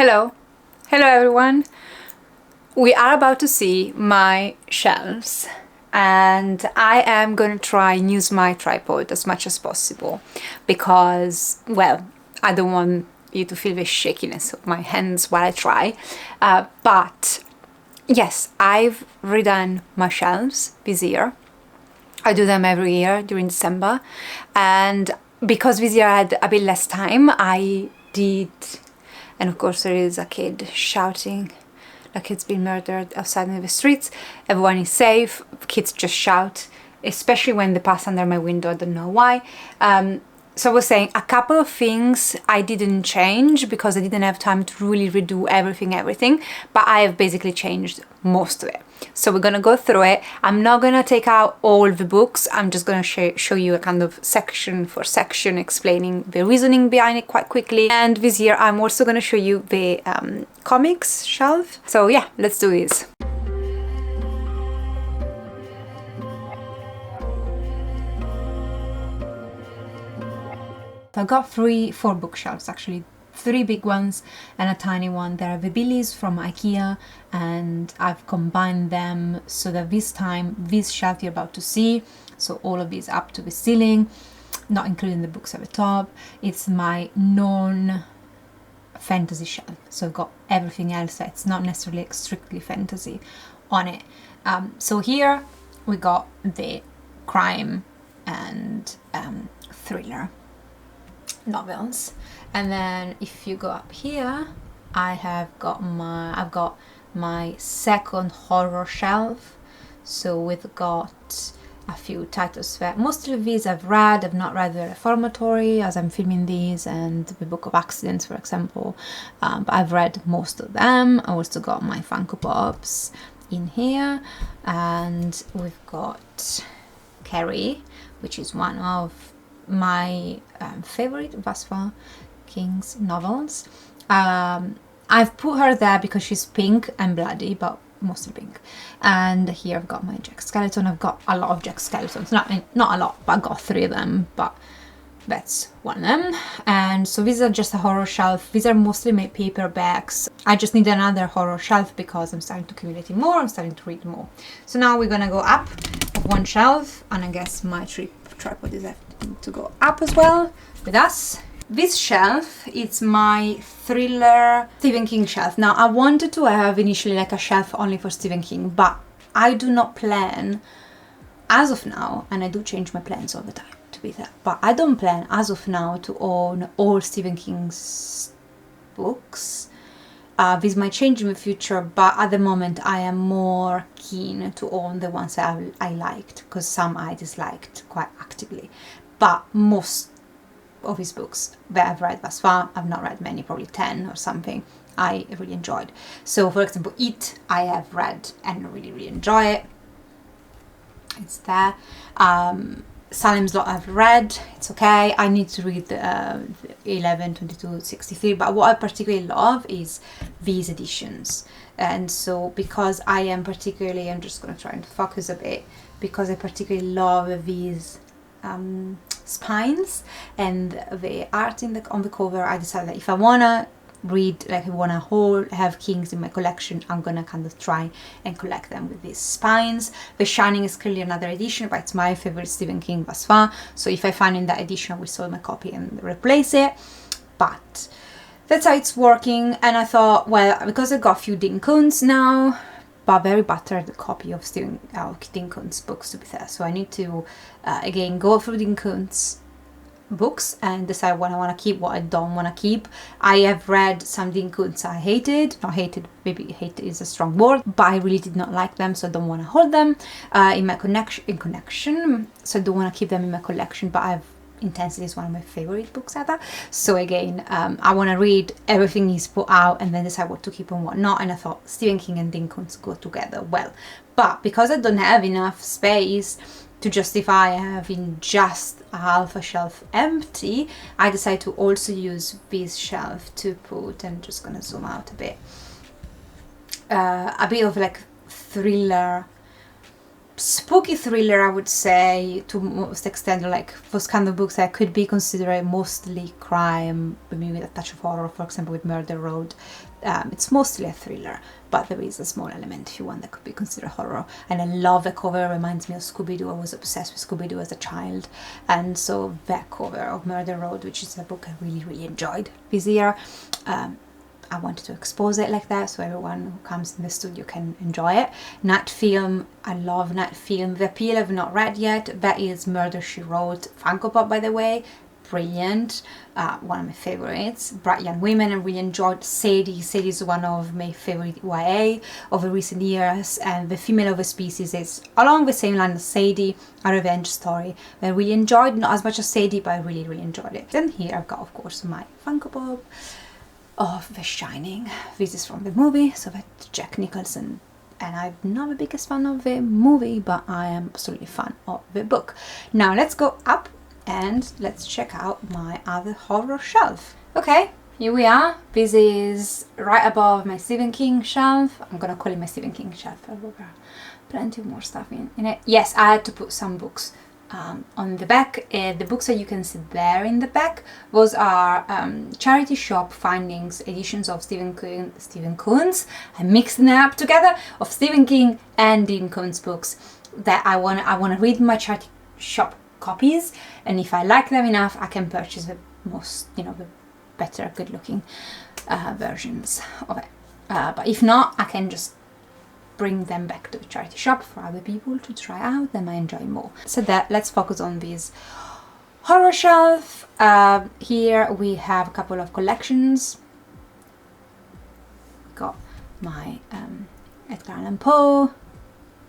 Hello, hello everyone. We are about to see my shelves and I am going to try and use my tripod as much as possible because, well, I don't want you to feel the shakiness of my hands while I try. But yes, I've redone my shelves this year. I do them every year during December, and because this year I had a bit less time, I did. And of course there is a kid shouting like it's been murdered outside in the streets. Everyone is safe, kids just shout, especially when they pass under my window, I don't know why. So I was saying a couple of things I didn't change because I didn't have time to really redo everything, but I have basically changed most of it. So we're gonna go through it. I'm not gonna take out all the books, I'm just gonna show you a kind of section for section explaining the reasoning behind it quite quickly. And this year I'm also gonna show you the comics shelf. So yeah, let's do this. I've got four bookshelves actually, three big ones and a tiny one. There are the Billies from IKEA and I've combined them so that this time, this shelf you're about to see, so all of these up to the ceiling, not including the books at the top, it's my non-fantasy shelf. So I've got everything else that's not necessarily strictly fantasy on it. So here we got the crime and thriller novels, and then if you go up here I've got my second horror shelf. So we've got a few titles that most of these I've read. I've not read The Reformatory as I'm filming these and The Book of Accidents, for example, but I've read most of them. I also got my Funko Pops in here, and we've got Carrie, which is one of my favorite Vasfa King's novels. I've put her there because she's pink and bloody, but mostly pink. And here I've got my Jack Skeleton. I've got a lot of Jack Skeletons, not a lot, but I got three of them, but that's one of them. And so these are just a horror shelf. These are mostly my paperbacks. I just need another horror shelf because I'm starting to accumulate more, I'm starting to read more. So now we're gonna go up one shelf, and I guess my tripod is to go up as well with us. This shelf, it's my thriller Stephen King shelf. Now I wanted to have initially like a shelf only for Stephen King, but I do not plan as of now, and I do change my plans all the time to be fair, but I don't plan as of now to own all Stephen King's books. This might change in the future, but at the moment I am more keen to own the ones that I liked, because some I disliked quite actively. But most of his books that I've read thus far, I've not read many, probably 10 or something, I really enjoyed. So for example, It, I have read and really enjoy it. It's there. Salem's Lot I've read, it's okay. I need to read the 11, 22, 63, but what I particularly love is these editions. And so because I am particularly, I'm just going to try and focus a bit, because I particularly love these spines and the art on the cover, I decided that if I want to read, like I want to have Kings in my collection, I'm gonna kind of try and collect them with these spines. The Shining is clearly another edition, but it's my favorite Stephen King thus far, so if I find in that edition I will sell my copy and replace it. But that's how it's working. And I thought, well, because I got a few Dean Koontz now, but very battered copy of Dean Koontz books to be fair, so I need to again go through Dean Koontz books and decide what I want to keep, what I don't want to keep. I have read some Dean Koontz I hated, not hated, maybe hate is a strong word, but I really did not like them, so I don't want to hold them in my collection, so I don't want to keep them in my collection. But Intensity is one of my favorite books ever, so again I want to read everything he's put out and then decide what to keep and what not. And I thought Stephen King and Dean Koontz go together well, but because I don't have enough space to justify having just a half a shelf empty, I decided to also use this shelf to put, I'm just gonna zoom out a bit of like thriller spooky thriller, I would say, to most extent, like those kind of books that could be considered mostly crime, maybe with a touch of horror, for example with Murder Road. It's mostly a thriller, but there is a small element, if you want, that could be considered horror. And I love the cover, it reminds me of Scooby-Doo. I was obsessed with Scooby-Doo as a child, and so that cover of Murder Road, which is a book I really enjoyed this year, I wanted to expose it like that so everyone who comes in the studio can enjoy it. Night Film, I love Night Film. The Appeal I've not read yet. That is Murder, She Wrote. Funko Pop, by the way. Brilliant. One of my favorites. Bright Young Women, I really enjoyed. Sadie. Sadie is one of my favorite YA of the recent years. And The Female of a Species is along the same line as Sadie, a revenge story. I really enjoyed, not as much as Sadie, but I really enjoyed it. Then here I've got, of course, my Funko Pop of The Shining. This is from the movie, so that's Jack Nicholson, and I'm not the biggest fan of the movie, but I am absolutely fan of the book. Now let's go up and let's check out my other horror shelf. Okay, here we are. This is right above my Stephen King shelf. I'm gonna call it my Stephen King shelf. I've got plenty more stuff in it. Yes, I had to put some books on the back. The books that you can see there in the back, those are charity shop findings editions of Stephen King's, I'm mixing it up together, of Stephen King and Dean Koontz books that I want to read my charity shop copies, and if I like them enough I can purchase the most, the better, good looking versions of it, but if not I can just bring them back to the charity shop for other people to try out. They might enjoy more. So that, let's focus on this horror shelf. Here we have a couple of collections. Got my Edgar Allan Poe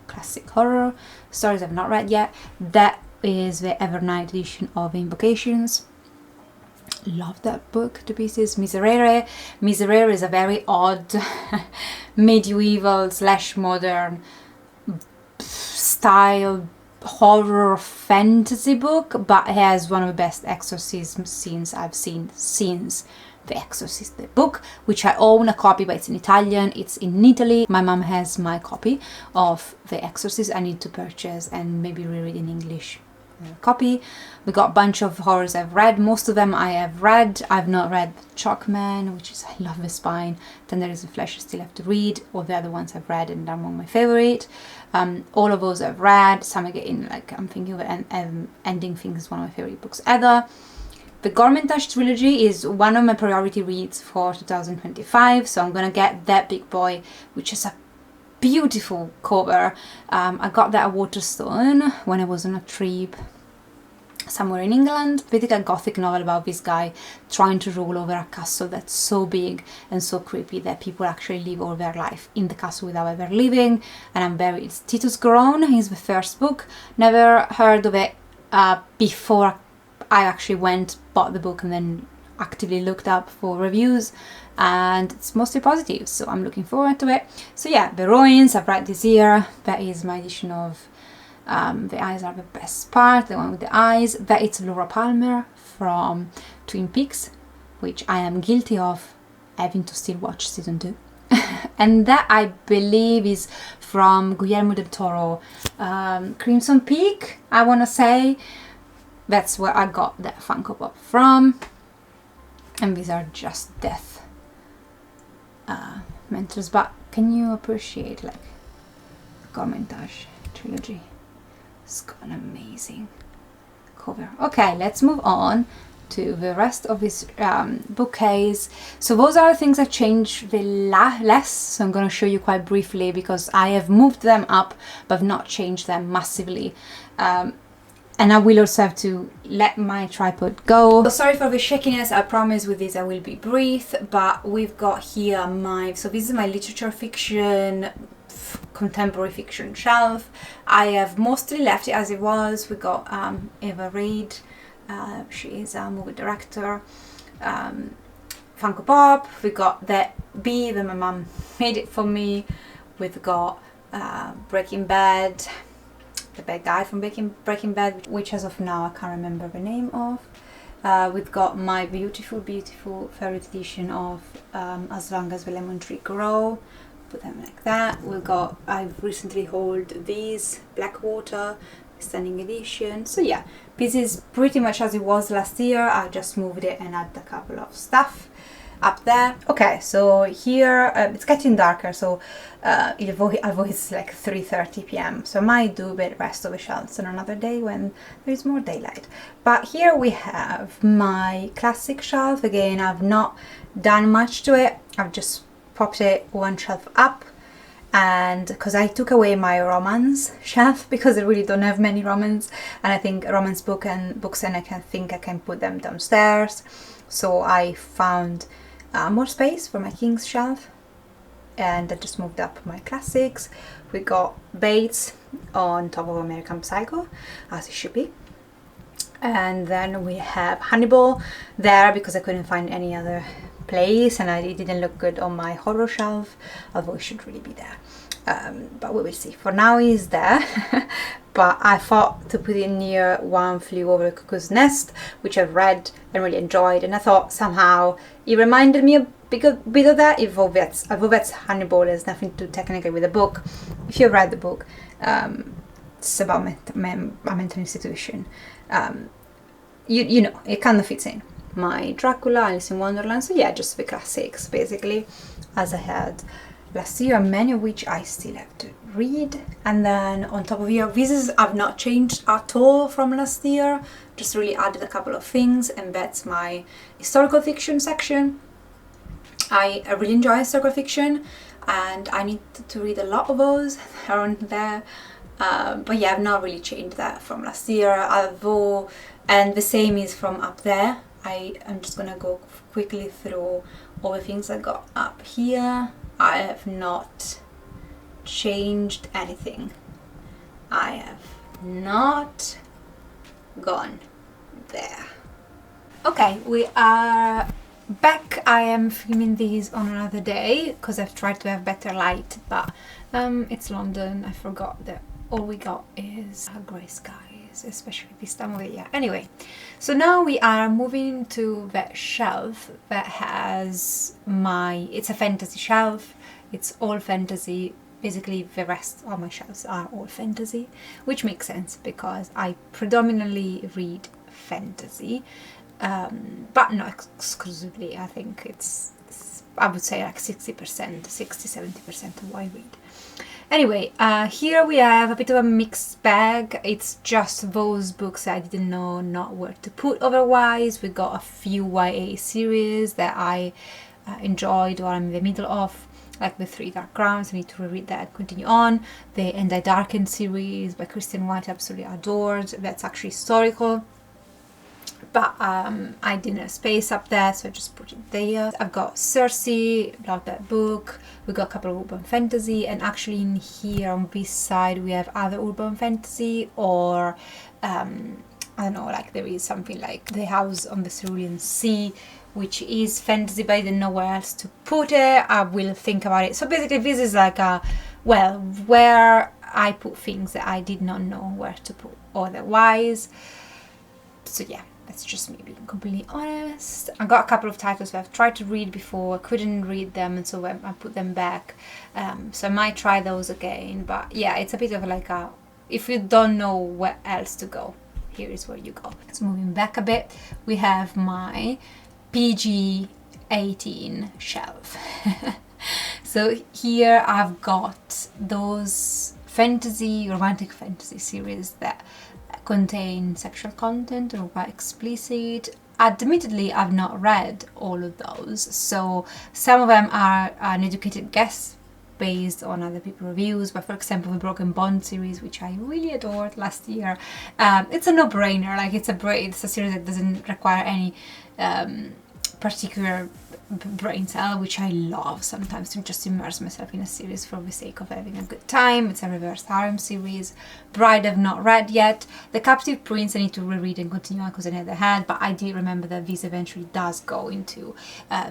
classic horror stories I've not read yet. That is the Evernight edition of Invocations. Love that book to pieces. Miserere. Miserere is a very odd medieval / modern style horror fantasy book, but it has one of the best exorcism scenes I've seen since The Exorcist, the book, which I own a copy, but it's in Italian, it's in Italy. My mom has my copy of The Exorcist. I need to purchase and maybe reread in English copy. We got a bunch of horrors I've read. Most of them I have read. I've not read Chalkman, which is, I love the spine. Then there is The Flesh I still have to read. All the other ones I've read and they're among my favorite. All of those I've read. Some again, like I'm thinking of Ending Things is one of my favorite books ever. The Gormentage trilogy is one of my priority reads for 2025, so I'm gonna get that big boy, which is a beautiful cover. I got that at Waterstone when I was on a trip somewhere in England. Basically a gothic novel about this guy trying to rule over a castle that's so big and so creepy that people actually live all their life in the castle without ever leaving. And it's Titus Groan, he's the first book. Never heard of it before I actually bought the book and then actively looked up for reviews, and it's mostly positive, so I'm looking forward to it. So yeah, The Ruins I've read this year. That is my edition of The Eyes Are the Best Part, the one with the eyes. That it's Laura Palmer from Twin Peaks, which I am guilty of having to still watch season 2. And that I believe is from Guillermo del Toro, Crimson Peak, I want to say. That's where I got that Funko Pop from. And these are just death mentors, but can you appreciate like the Gormentage trilogy? It's got an amazing cover. Okay, let's move on to the rest of this bookcase. So those are the things that changed the less, so I'm going to show you quite briefly because I have moved them up but have not changed them massively. And I will also have to let my tripod go. So sorry for the shakiness, I promise with this I will be brief, but we've got here so this is my literature fiction, contemporary fiction shelf. I have mostly left it as it was. We got Eva Reid, she is a movie director. Funko Pop, we got that Bee that my mum made it for me. We've got Breaking Bad, the bad guy from Breaking Bad, which as of now I can't remember the name of. We've got my beautiful favorite edition of As Long as the Lemon Tree Grow put them like that. I've recently hauled these Blackwater standing edition. So yeah, this is pretty much as it was last year. I just moved it and added a couple of stuff up there. Okay, so here it's getting darker, so it avoids like 3:30 p.m. so I might do the rest of the shelves on another day when there is more daylight. But here we have my classic shelf. Again, I've not done much to it. I've just popped it one shelf up, and because I took away my romance shelf because I really don't have many romance, and I think romance books, and I can put them downstairs. So I found more space for my King's shelf, and I just moved up my classics. We got Bates on top of American Psycho, as it should be, and then we have Hannibal there because I couldn't find any other place, and it didn't look good on my horror shelf, although it should really be there. But we will see. For now he's there. But I thought to put it near One Flew Over the Cuckoo's Nest, which I've read and really enjoyed, and I thought somehow it reminded me a bit of that. Yvette's Hannibal has nothing to do technically with the book. If you've read the book, it's about a mental institution. You know, it kind of fits in. My Dracula, Alice in Wonderland, so yeah, just the classics basically, as I had last year, many of which I still have to read. And then on top of here, I've not changed at all from last year, just really added a couple of things, and that's my historical fiction section. I really enjoy historical fiction, and I need to read a lot of those around there. But yeah, I've not really changed that from last year, although, and the same is from up there. I'm just gonna go quickly through all the things I got up here. I have not changed anything. I have not gone there. Okay, we are back. I am filming these on another day because I've tried to have better light, but it's London. I forgot that all we got is grey skies, especially this time of the year. Anyway, so now we are moving to the shelf that has it's a fantasy shelf. It's all fantasy. Basically the rest of my shelves are all fantasy, which makes sense because I predominantly read fantasy, but not exclusively. I think I would say like 60-70% of what I read. Anyway, here we have a bit of a mixed bag. It's just those books I didn't know not where to put otherwise. We got a few YA series that I enjoyed or I'm in the middle of, like the Three Dark Crowns. I need to reread that and continue on. The And I Darken series by Christian White, absolutely adored. That's actually historical, but I didn't have space up there, so I just put it there. I've got Circe, love that book. We got a couple of urban fantasy, and actually in here on this side we have other urban fantasy, or I don't know, like there is something like The House on the Cerulean Sea, which is fantasy, but I didn't know where else to put it. I will think about it. So basically this is like where I put things that I did not know where to put otherwise. So yeah, that's just me being completely honest. I got a couple of titles that I've tried to read before, I couldn't read them, and so I put them back. So I might try those again, but yeah, it's a bit of like if you don't know where else to go, here is where you go. So moving back a bit, we have my PG-18 shelf. So here I've got those romantic fantasy series that contain sexual content or quite explicit. Admittedly, I've not read all of those, so some of them are an educated guess based on other people's reviews. But for example, the Broken Bond series, which I really adored last year, it's a no-brainer. Like it's a series that doesn't require any particular brain cell, which I love sometimes, to just immerse myself in a series for the sake of having a good time. It's a reverse harem series. Bride I've not read yet. The Captive Prince I need to reread and continue on because I never had, but I did remember that this eventually does go into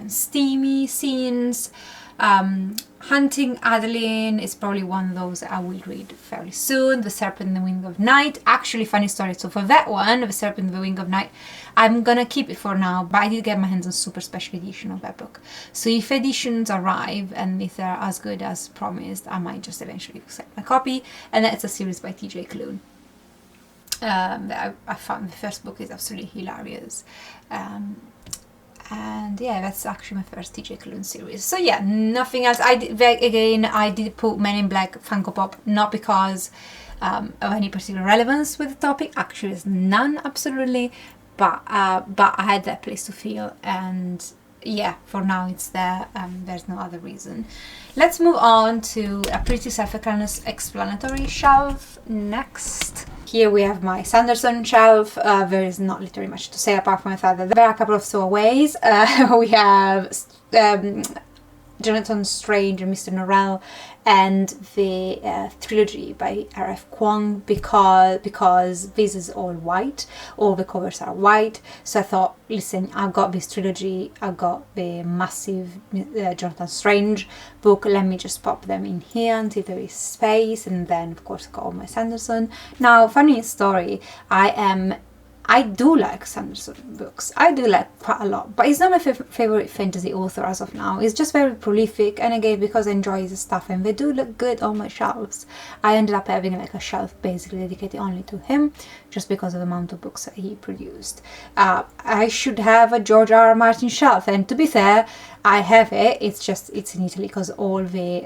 steamy scenes. Hunting Adeline is probably one of those that I will read fairly soon. The Serpent in the Wing of Night. Actually, funny story. So for that one, The Serpent in the Wing of Night, I'm gonna keep it for now, but I did get my hands on super special edition of that book. So if editions arrive and if they're as good as promised, I might just eventually accept my copy. And that's a series by TJ Klune. That I found the first book is absolutely hilarious. And yeah, that's actually my first TJ Klune series. So yeah, nothing else. I did put Men in Black Funko Pop, not because of any particular relevance with the topic. Actually, there's none, absolutely. But I had that place to feel, and yeah, for now it's there. There's no other reason. Let's move on to a pretty self-explanatory shelf next. Here we have my Sanderson shelf. There is not literally much to say apart from the fact that there are a couple of stowaways. We have Jonathan Strange and Mr. Norrell, and the trilogy by R.F. Kuang, because this is all white, all the covers are white. So I thought, listen, I've got this trilogy, I've got the massive Jonathan Strange book, let me just pop them in here until there is space, and then of course got all my Sanderson. Now, funny story, I do like Sanderson books. I do like quite a lot, but he's not my favorite fantasy author as of now. He's just very prolific, and again, because I enjoy his stuff and they do look good on my shelves, I ended up having like a shelf basically dedicated only to him, just because of the amount of books that he produced. I should have a George R.R. Martin shelf, and to be fair, I have it. It's in Italy because all the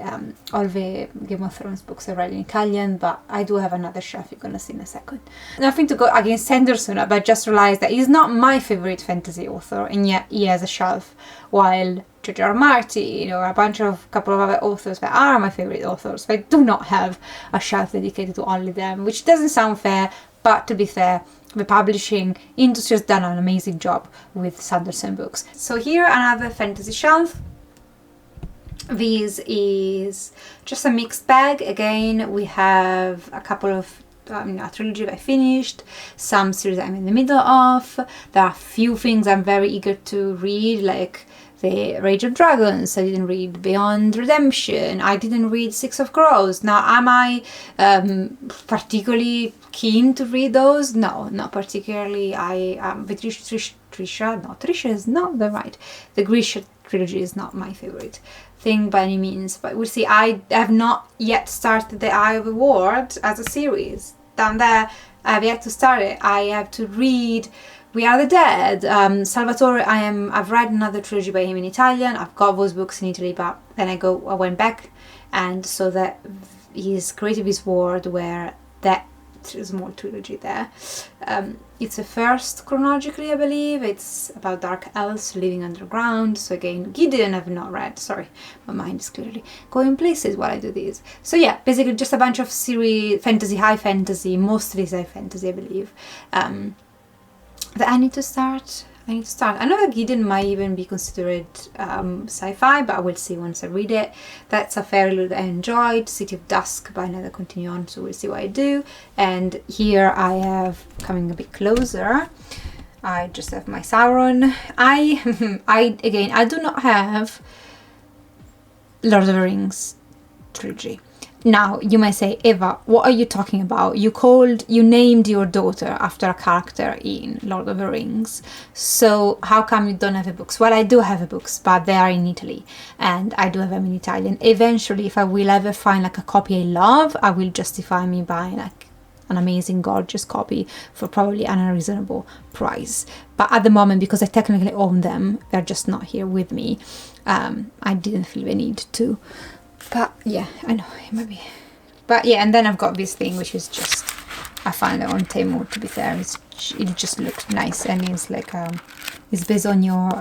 Game of Thrones books are read in Italian, but I do have another shelf you're gonna see in a second. Nothing to go against Sanderson, but I just realized that he's not my favorite fantasy author, and yet he has a shelf, while George R. R. Martin or a couple of other authors that are my favorite authors, they do not have a shelf dedicated to only them, which doesn't sound fair, but to be fair, the publishing industry has done an amazing job with Sanderson books. So here, another fantasy shelf. This is just a mixed bag. Again, we have a couple of a trilogy that I finished, some series I'm in the middle of. There are a few things I'm very eager to read, like the Rage of Dragons. I didn't read Beyond Redemption. I didn't read Six of Crows. Now, am I particularly keen to read those? No, not particularly. The Trisha is not the right. The Grisha trilogy is not my favorite thing by any means, but we'll see. I have not yet started the Eye of the Ward as a series. Down there, I have yet to start it. I have to read We Are the Dead. Salvatore, I've read another trilogy by him in Italian. I've got those books in Italy, but then I went back, and so that he's created this world where that small trilogy there. It's the first chronologically, I believe. It's about dark elves living underground. So again, Gideon I've not read. Sorry, my mind is clearly going places while I do this. So yeah, basically just a bunch of series, fantasy, high fantasy, mostly high fantasy, I believe. That I need to start. I know that Gideon might even be considered sci-fi, but I will see once I read it. That's a fairy that I enjoyed, City of Dusk, but I never continue on, so we'll see what I do. And here I have, coming a bit closer, I just have my Sauron. I do not have Lord of the Rings trilogy. Now, you may say, Eva, what are you talking about? You named your daughter after a character in Lord of the Rings. So how come you don't have the books? Well, I do have the books, but they are in Italy, and I do have them in Italian. Eventually, if I will ever find like a copy I love, I will justify me buying like an amazing, gorgeous copy for probably an unreasonable price. But at the moment, because I technically own them, they're just not here with me. I didn't feel the need to. But yeah, I know, it might be. But yeah, and then I've got this thing, which is just, I found it on Temu, to be fair. It just looked nice, and it's like, it's based on your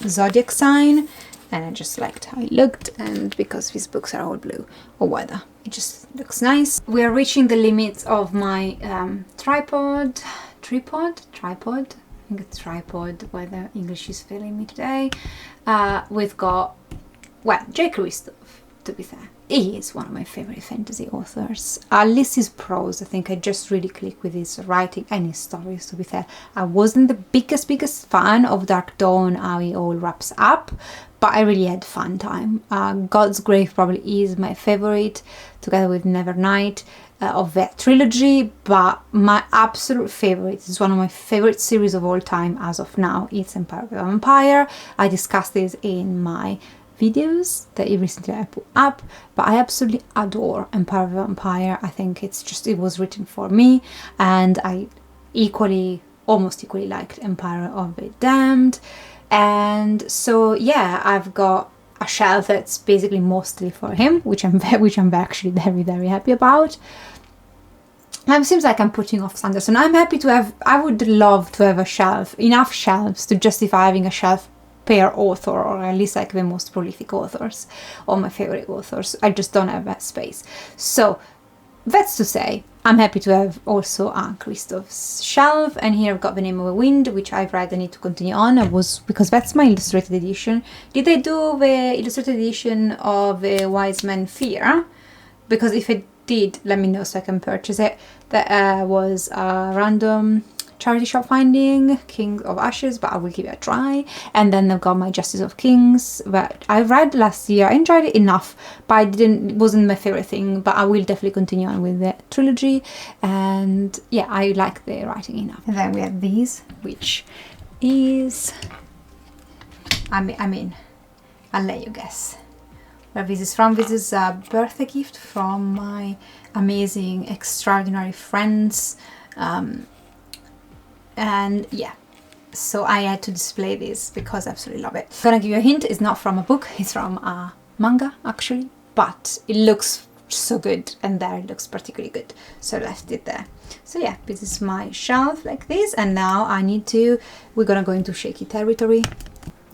zodiac sign, and I just liked how it looked, and because these books are all blue or weather, it just looks nice. We are reaching the limits of my tripod, I think it's tripod, whether English is failing me today. We've got, well, J. Christoph. To be fair, he is one of my favorite fantasy authors. At least his prose, I think I just really click with his writing and his stories, to be fair. I wasn't the biggest fan of Dark Dawn, how it all wraps up, but I really had fun time. God's Grave probably is my favorite, together with Nevernight, of that trilogy, but my absolute favorite is one of my favorite series of all time as of now. It's Empire of the Vampire. I discussed this in my videos that recently I put up, but I absolutely adore Empire of the Vampire. I think it's just, it was written for me, and I almost equally liked Empire of the Damned. And so yeah, I've got a shelf that's basically mostly for him, which I'm actually very, very happy about. It seems like I'm putting off Sanderson. I'm happy to have, I would love to have a shelf, enough shelves to justify having a shelf per author, or at least like the most prolific authors or my favorite authors. I just don't have that space. So that's to say, I'm happy to have also Christoph's shelf. And here I've got The Name of the Wind, which I've read. I need to continue on. Because that's my illustrated edition. Did I do the illustrated edition of Wise Men Fear? Because if I did, let me know so I can purchase it. That was a random charity shop finding, King of Ashes, but I will give it a try. And then I've got my Justice of Kings that I read last year. I enjoyed it enough, but it wasn't my favorite thing, but I will definitely continue on with the trilogy. And yeah, I like the writing enough. And then we have these, which is, I mean, I'll let you guess where this is from. This is a birthday gift from my amazing, extraordinary friends. And yeah, so I had to display this because I absolutely love it. I'm gonna give you a hint, it's not from a book, it's from a manga actually, but it looks so good, and there it looks particularly good, so I left it there. So yeah, this is my shelf like this, and now we're gonna go into shaky territory.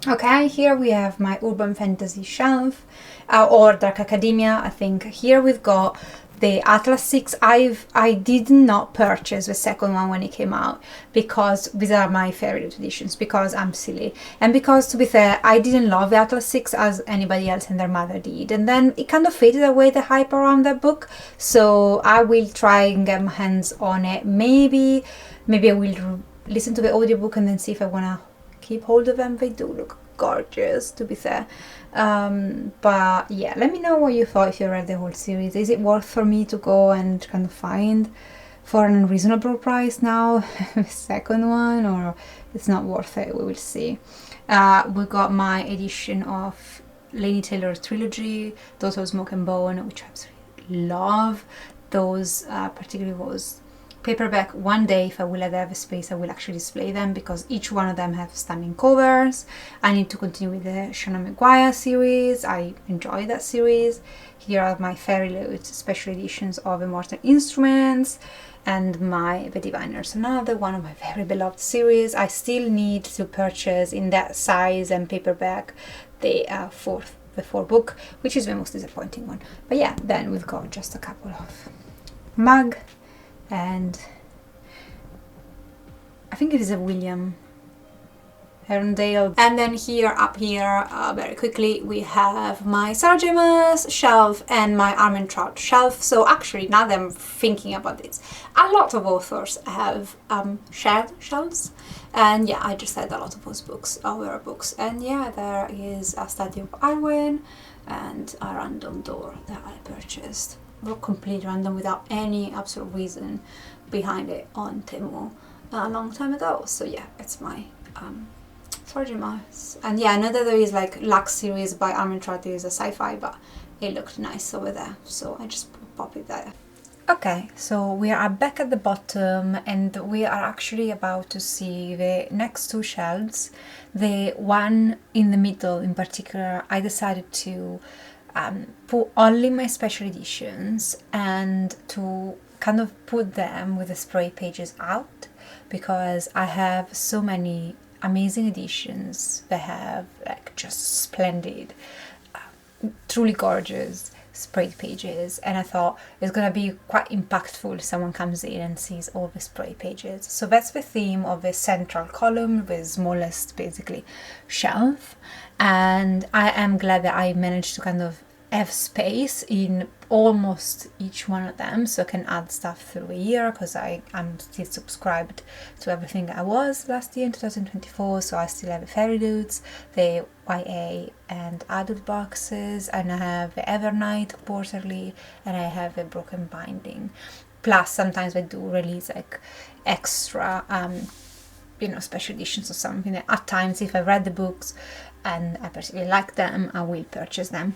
Okay, here we have my urban fantasy shelf, or Dark Academia. I think here we've got the Atlas 6. I did not purchase the second one when it came out, because these are my favorite editions, because I'm silly, and because, to be fair, I didn't love the Atlas 6 as anybody else and their mother did, and then it kind of faded away, the hype around that book. So I will try and get my hands on it. Maybe I will listen to the audiobook and then see if I want to keep hold of them. They do look gorgeous, to be fair. But yeah, let me know what you thought if you read the whole series. Is it worth for me to go and kind of find for an unreasonable price now the second one, or it's not worth it? We will see. We got my edition of Laini Taylor's trilogy, Daughter of Smoke and Bone, which I absolutely love. Those particularly was paperback. One day, if I will have a space, I will actually display them, because each one of them have stunning covers. I need to continue with the Shannon Maguire series. I enjoy that series. Here are my Fairy Loot special editions of Immortal Instruments, and my The Diviners, another one of my very beloved series. I still need to purchase in that size and paperback the fourth book, which is the most disappointing one. But yeah, then we've got just a couple of mug, and I think it is a William Herondale. And then up here, very quickly, we have my Sarah J. Maas shelf and my Armin Trout shelf. So actually, now that I'm thinking about this, a lot of authors have shared shelves, and yeah, I just had a lot of those books, our books. And yeah, there is a Study of Arwen and a Random Door that I purchased. Completely random, without any absolute reason behind it, on Temu a long time ago. So yeah, it's my Sarah J. Maas. And yeah, I know that there is like Lux series by Armin Trout, is a sci-fi, but it looked nice over there, so I just pop it there. Okay, so we are back at the bottom, and we are actually about to see the next two shelves. The one in the middle in particular, I decided to put only my special editions, and to kind of put them with the spray pages out, because I have so many amazing editions that have like just splendid, truly gorgeous sprayed pages, and I thought it's gonna be quite impactful if someone comes in and sees all the spray pages. So that's the theme of the central column, the smallest basically shelf, and I am glad that I managed to kind of have space in almost each one of them, so I can add stuff through here because I'm still subscribed to everything I was last year in 2024, so I still have the Fairy Loots, the YA and adult boxes, and I have the Evernight quarterly, and I have a Broken Binding. Plus sometimes I do release like extra special editions or something. At times, if I read the books and I particularly like them, I will purchase them.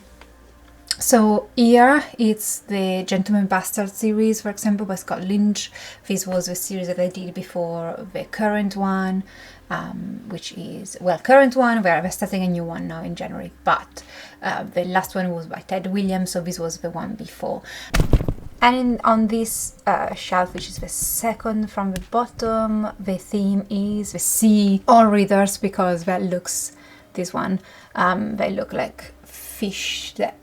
So here it's the Gentleman Bastard series, for example, by Scott Lynch. This was the series that I did before the current one, which is, current one, we're starting a new one now in January, but the last one was by Ted Williams, so this was the one before. And on this shelf, which is the second from the bottom, the theme is the sea. All readers, because that looks, this one, they look like fish that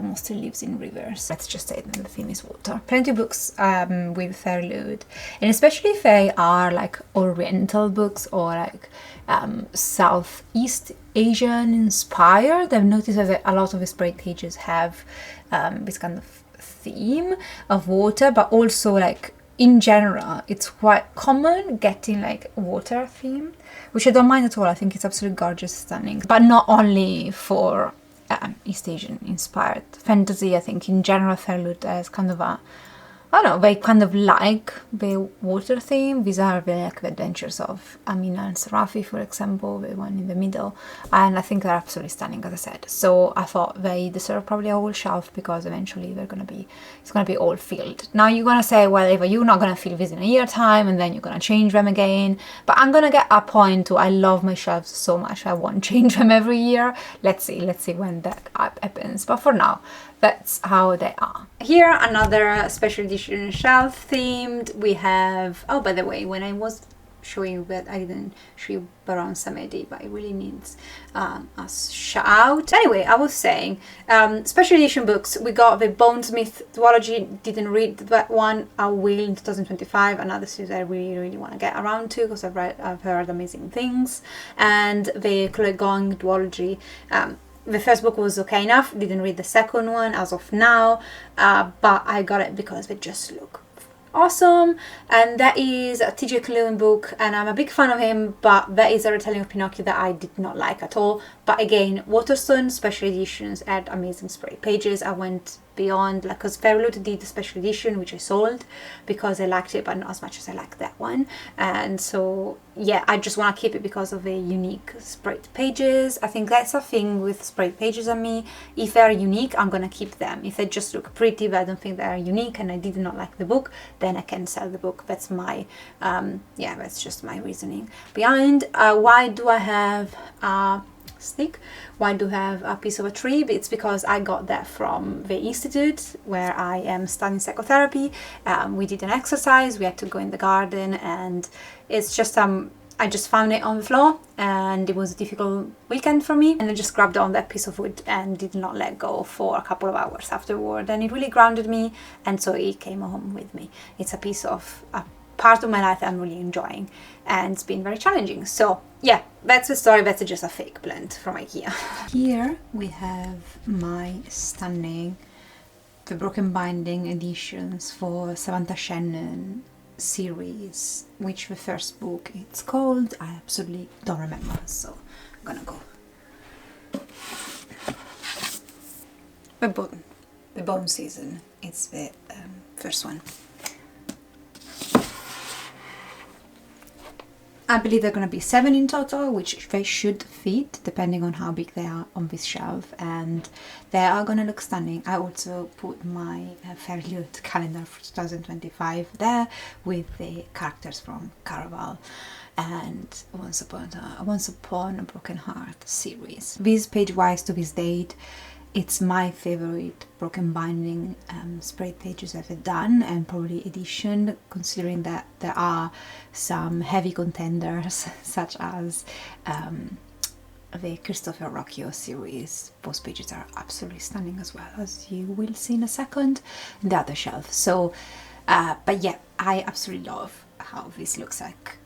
mostly lives in rivers. Let's just say that the theme is water. Plenty of books with Fairy Loot, and especially if they are like Oriental books or like Southeast Asian inspired. I've noticed that a lot of the spread pages have this kind of theme of water, but also like in general it's quite common getting like water theme, which I don't mind at all. I think it's absolutely gorgeous, stunning, but not only for East Asian inspired fantasy. I think in general Fairy Loot has kind of a, I don't know, they kind of like the water theme. These are the adventures of Amina and Sarafi, for example, the one in the middle, and I think they're absolutely stunning, as I said. So I thought they deserve probably a whole shelf, because eventually it's gonna be all filled. Now you're gonna say, well, Eva, you're not gonna fill this in a year time, and then you're gonna change them again. But I'm gonna get a point to, I love my shelves so much, I won't change them every year. Let's see when that happens. But for now, that's how they are. Here, another special edition shelf themed. We have, oh, by the way, when I was showing you that, I didn't show you Baron Samedi, but it really needs a shout. Anyway, I was saying, special edition books. We got the Bonesmith duology. Didn't read that one. I will in 2025. Another series I really want to get around to, because I've heard amazing things. And the Chloe Gong duology. The first book was okay enough, didn't read the second one as of now, but I got it because they just look awesome. And that is a TJ Klune book, and I'm a big fan of him, but that is a retelling of Pinocchio that I did not like at all. But again, Waterstone special editions had amazing spray pages. I went beyond, like, because Fairy Loot did the special edition, which I sold because I liked it, but not as much as I liked that one. And so yeah, I just want to keep it because of the unique spread pages. I think that's a thing with spread pages on me. If they're unique, I'm gonna keep them. If they just look pretty but I don't think they're unique and I did not like the book, then I can sell the book. That's my that's just my reasoning behind why do I have a stick, why do I have a piece of a tree. It's because I got that from the institute where I am studying psychotherapy. We did an exercise, we had to go in the garden, and it's just I just found it on the floor, and it was a difficult weekend for me, and I just grabbed on that piece of wood and did not let go for a couple of hours afterward, and it really grounded me, and so it came home with me. It's a piece of a part of my life that I'm really enjoying, and it's been very challenging. So yeah, that's the story. That's just a fake plant from IKEA. Here we have my stunning The Broken Binding editions for Samantha Shannon series, which the first book it's called, I absolutely don't remember, so I'm gonna go. The Bone Season, it's the first one. I believe there are going to be 7 in total, which they should fit depending on how big they are on this shelf, and they are going to look stunning. I also put my Fairy Loot calendar for 2025 there with the characters from Caraval and Once Upon a Broken Heart series. This page-wise to this date, it's my favorite Broken Binding spread pages I've done, and probably edition, considering that there are some heavy contenders such as the Christopher Rocchio series. Those pages are absolutely stunning as well, as you will see in a second in the other shelf. So but yeah, I absolutely love how this looks like,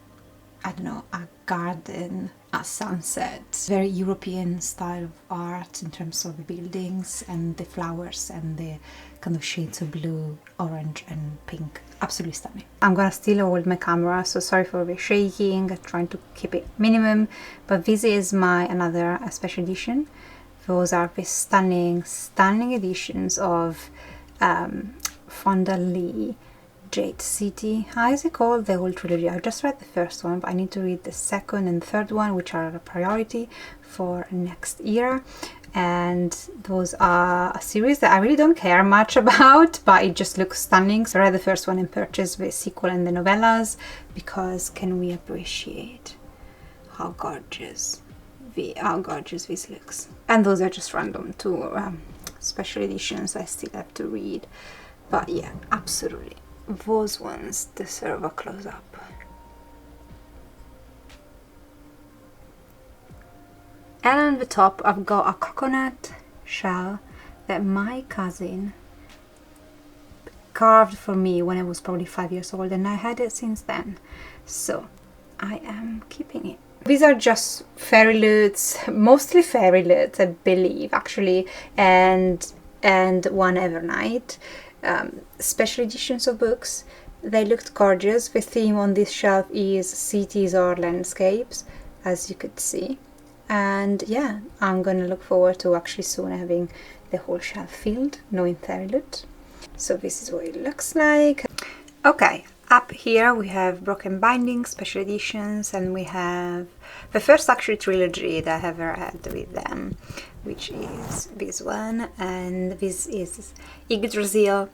I don't know, a garden a sunset. Very European style of art in terms of the buildings and the flowers and the kind of shades of blue, orange and pink. Absolutely stunning. I'm gonna still hold my camera, so sorry for the shaking. I'm trying to keep it minimum, but this is my another special edition. Those are the stunning editions of Fonda Lee, Jade City. How is it called? The whole trilogy. I just read the first one, but I need to read the second and third one, which are a priority for next year. And those are a series that I really don't care much about, but it just looks stunning. So I read the first one and purchased the sequel and the novellas, because can we appreciate how gorgeous this looks? And those are just random two special editions I still have to read. But yeah, absolutely, those ones deserve a close-up. And on the top I've got a coconut shell that my cousin carved for me when I was probably 5 years old, and I had it since then, so I am keeping it. These are just fairy lutes, mostly fairy lutes I believe actually, and one Evernight. Special editions of books. They looked gorgeous. The theme on this shelf is cities or landscapes, as you could see. And yeah, I'm gonna look forward to actually soon having the whole shelf filled, knowing fairy loot. So this is what it looks like. Okay, up here we have Broken Bindings, special editions, and we have the first actually trilogy that I ever had with them, which is this one, and this is Yggdrasil.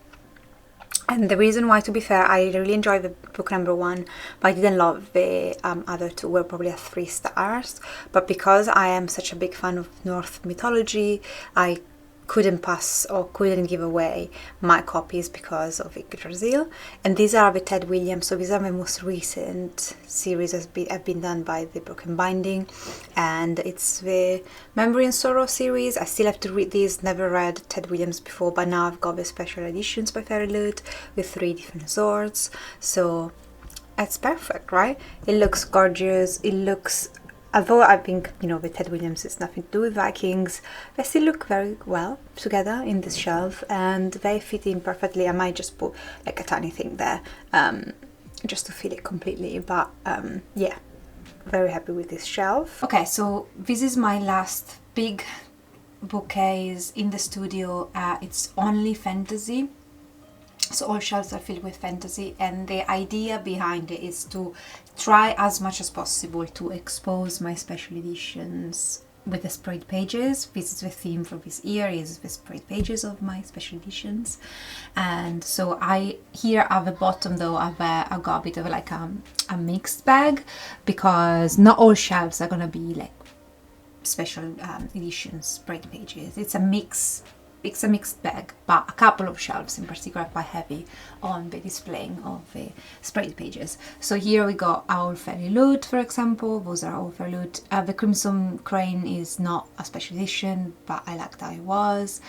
And the reason why, to be fair, I really enjoyed the book number 1, but I didn't love the other two, were probably at 3 stars. But because I am such a big fan of Norse mythology, I couldn't pass or couldn't give away my copies because of Yggdrasil. And these are the Ted Williams, so these are my most recent series have been done by the Broken Binding, and it's the Memory and Sorrow series. I still have to read these, never read Ted Williams before, but now I've got the special editions by Fairy Loot with 3 different swords, so it's perfect, right? It looks gorgeous. It looks, although I think, you know, with Ted Williams it's nothing to do with Vikings, they still look very well together in this shelf, and they fit in perfectly. I might just put like a tiny thing there just to fill it completely, but yeah, very happy with this shelf. Okay, so this is my last big bookcase in the studio. It's only fantasy. So all shelves are filled with fantasy, and the idea behind it is to try as much as possible to expose my special editions with the sprayed pages. This is the theme for this year, is the sprayed pages of my special editions. And so I here at the bottom though I've got a bit of like a mixed bag, because not all shelves are gonna be like special editions sprayed pages. It's a mixed bag, but a couple of shelves in particular are quite heavy on the displaying of the sprayed pages. So here we got our Fairy Loot, for example. Those are all Fairy Loot. The Crimson Crane is not a special edition, but I liked how it was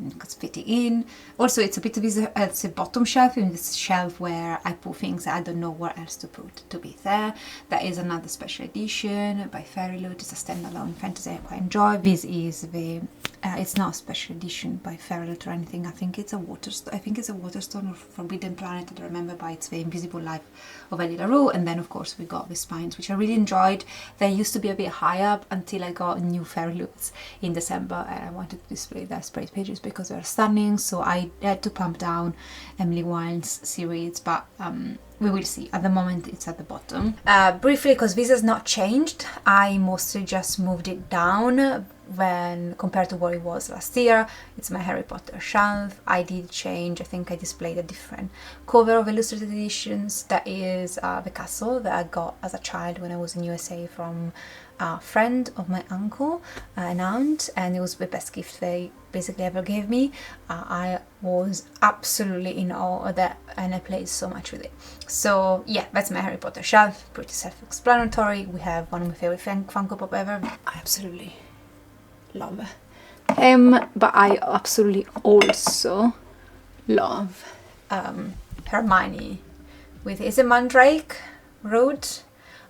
because fitting in. Also, it's a bit of it's a bottom shelf, in this shelf where I put things I don't know where else to put to be there. That is another special edition by Fairy Loot. It's a standalone fantasy I quite enjoy. This is the it's not a special edition by Fairy Loot or anything. I think it's a Waterstone or Forbidden Planet, I don't remember, but it's the Invisible Life of Ellie LaRue. And then of course we got the spines, which I really enjoyed. They used to be a bit high up until I got new Fairy Loots in December, and I wanted to display their sprayed pages because they're stunning, so I had to pump down Emily Wine's series, but we will see. At the moment it's at the bottom. Briefly, because this has not changed, I mostly just moved it down when compared to what it was last year. It's my Harry Potter shelf. I did change. I think I displayed a different cover of illustrated editions. That is the castle that I got as a child when I was in USA from a friend of my uncle, an aunt, and it was the best gift they basically ever gave me. I was absolutely in awe of that, and I played so much with it. So yeah, that's my Harry Potter shelf. Pretty self-explanatory. We have one of my favorite Funko Pop ever. I absolutely love him, but I absolutely also love Hermione with, is it Mandrake Road?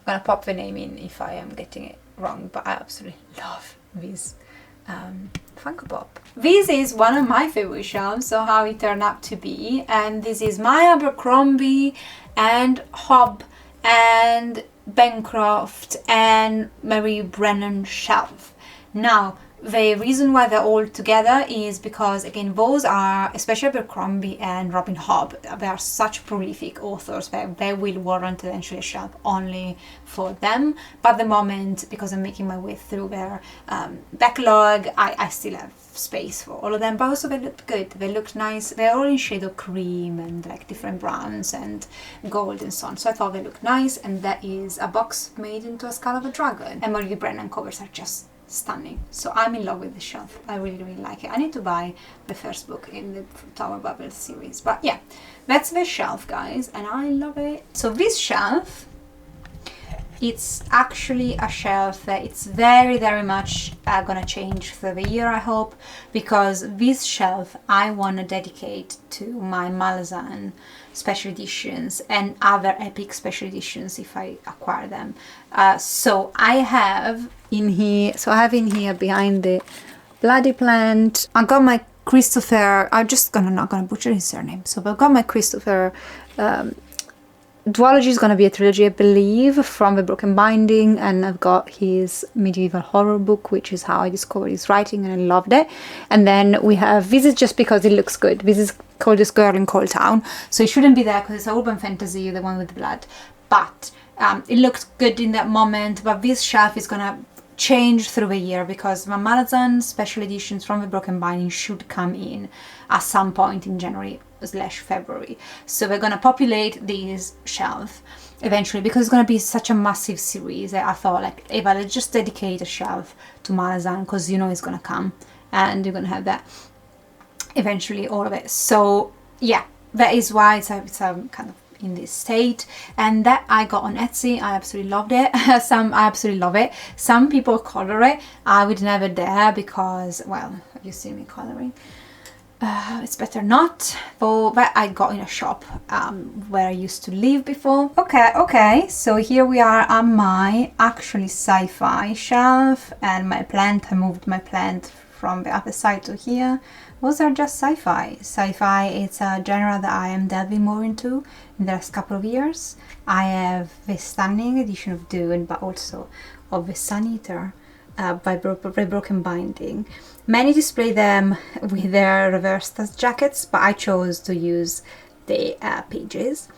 I'm gonna pop the name in if I am getting it wrong, but I absolutely love this Funko Pop. This is one of my favorite shelves, so how it turned out to be, and this is my Abercrombie and Hobb and Bancroft and Mary Brennan shelf. Now, the reason why they're all together is because, again, those are, especially Abercrombie and Robin Hobb, they are such prolific authors that they will warrant eventually a shelf only for them. But at the moment, because I'm making my way through their backlog, I still have space for all of them. But also they look good, they look nice. They're all in shade of cream and like different browns and gold and so on. So I thought they looked nice, and that is a box made into a skull of a dragon. And Mary Brennan covers are just stunning. So I'm in love with the shelf. I really, really like it. I need to buy the first book in the Tower Bubble series. But yeah, that's the shelf, guys, and I love it. So this shelf, it's actually a shelf that it's very, very much gonna change through the year, I hope, because this shelf I want to dedicate to my Malazan special editions and other epic special editions if I acquire them. So I have in here, in here behind the bloody plant, I got my Christopher, not gonna butcher his surname, so I've got my Christopher duology is going to be a trilogy, I believe, from the Broken Binding, and I've got his medieval horror book, which is how I discovered his writing, and I loved it. And then we have, this is just because it looks good, this is called This Girl in Cold Town, so it shouldn't be there because it's an urban fantasy, the one with the blood, but it looked good in that moment. But this shelf is going to change through the year because my Malazan special editions from the Broken Binding should come in at some point in January/February. So we're gonna populate this shelf eventually because it's gonna be such a massive series that I thought, like, Eva, let's just dedicate a shelf to Malazan because you know it's gonna come and you're gonna have that eventually, all of it. So yeah, that is why it's a kind of in this state, and that I got on Etsy. I absolutely loved it. I absolutely love it. Some people color it. I would never dare because, well, have you seen me coloring? It's better not, though. That I got in a shop where I used to live before. Okay, so here we are on my actually sci-fi shelf, and my plant, I moved my plant from the other side to here. Those are just sci-fi. Sci-fi, it's a genre that I am delving more into in the last couple of years. I have the stunning edition of Dune, but also of the Sun Eater by Broken Binding. Many display them with their reverse dust jackets, but I chose to use the pages.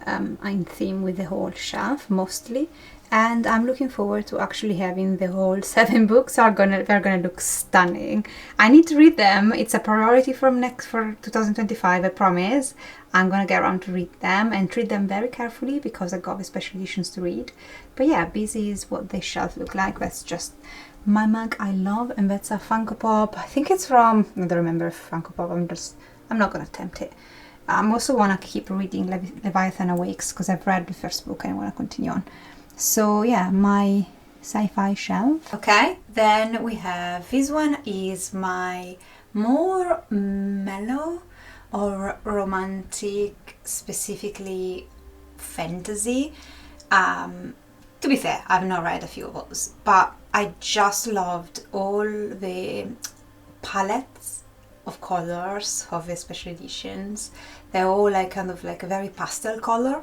I'm in theme with the whole shelf mostly, and I'm looking forward to actually having the whole 7 books. They're gonna look stunning. I need to read them. It's a priority for 2025, I promise. I'm gonna get around to read them and treat them very carefully because I got the special editions to read. But yeah, this is what the shelf look like. That's just my mug I love, and that's a Funko Pop. I think it's from, I don't remember if Funko Pop, I'm not gonna attempt it. I also want to keep reading Leviathan Awakes because I've read the first book and I want to continue on. So yeah, my sci-fi shelf. Okay, then we have, this one is my more mellow or romantic, specifically fantasy. To be fair, I've not read a few of those, but I just loved all the palettes of colors of the special editions. They're all like kind of like a very pastel color,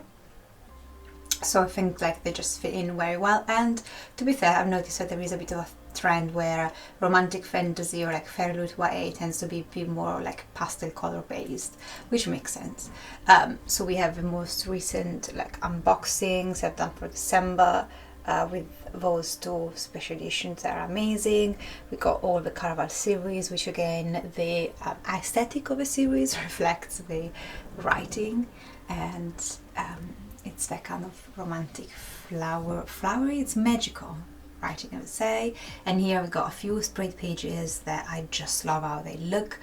so I think like they just fit in very well. And to be fair, I've noticed that there is a bit of a trend where romantic fantasy or like fairy lit YA tends to be more like pastel color based, which makes sense. So we have the most recent like unboxings I've done for December with those 2 special editions that are amazing. We got all the Caraval series, which again, the aesthetic of the series reflects the writing, and it's that kind of romantic flowery, it's magical writing, I would say. And here we've got a few spread pages that I just love how they look.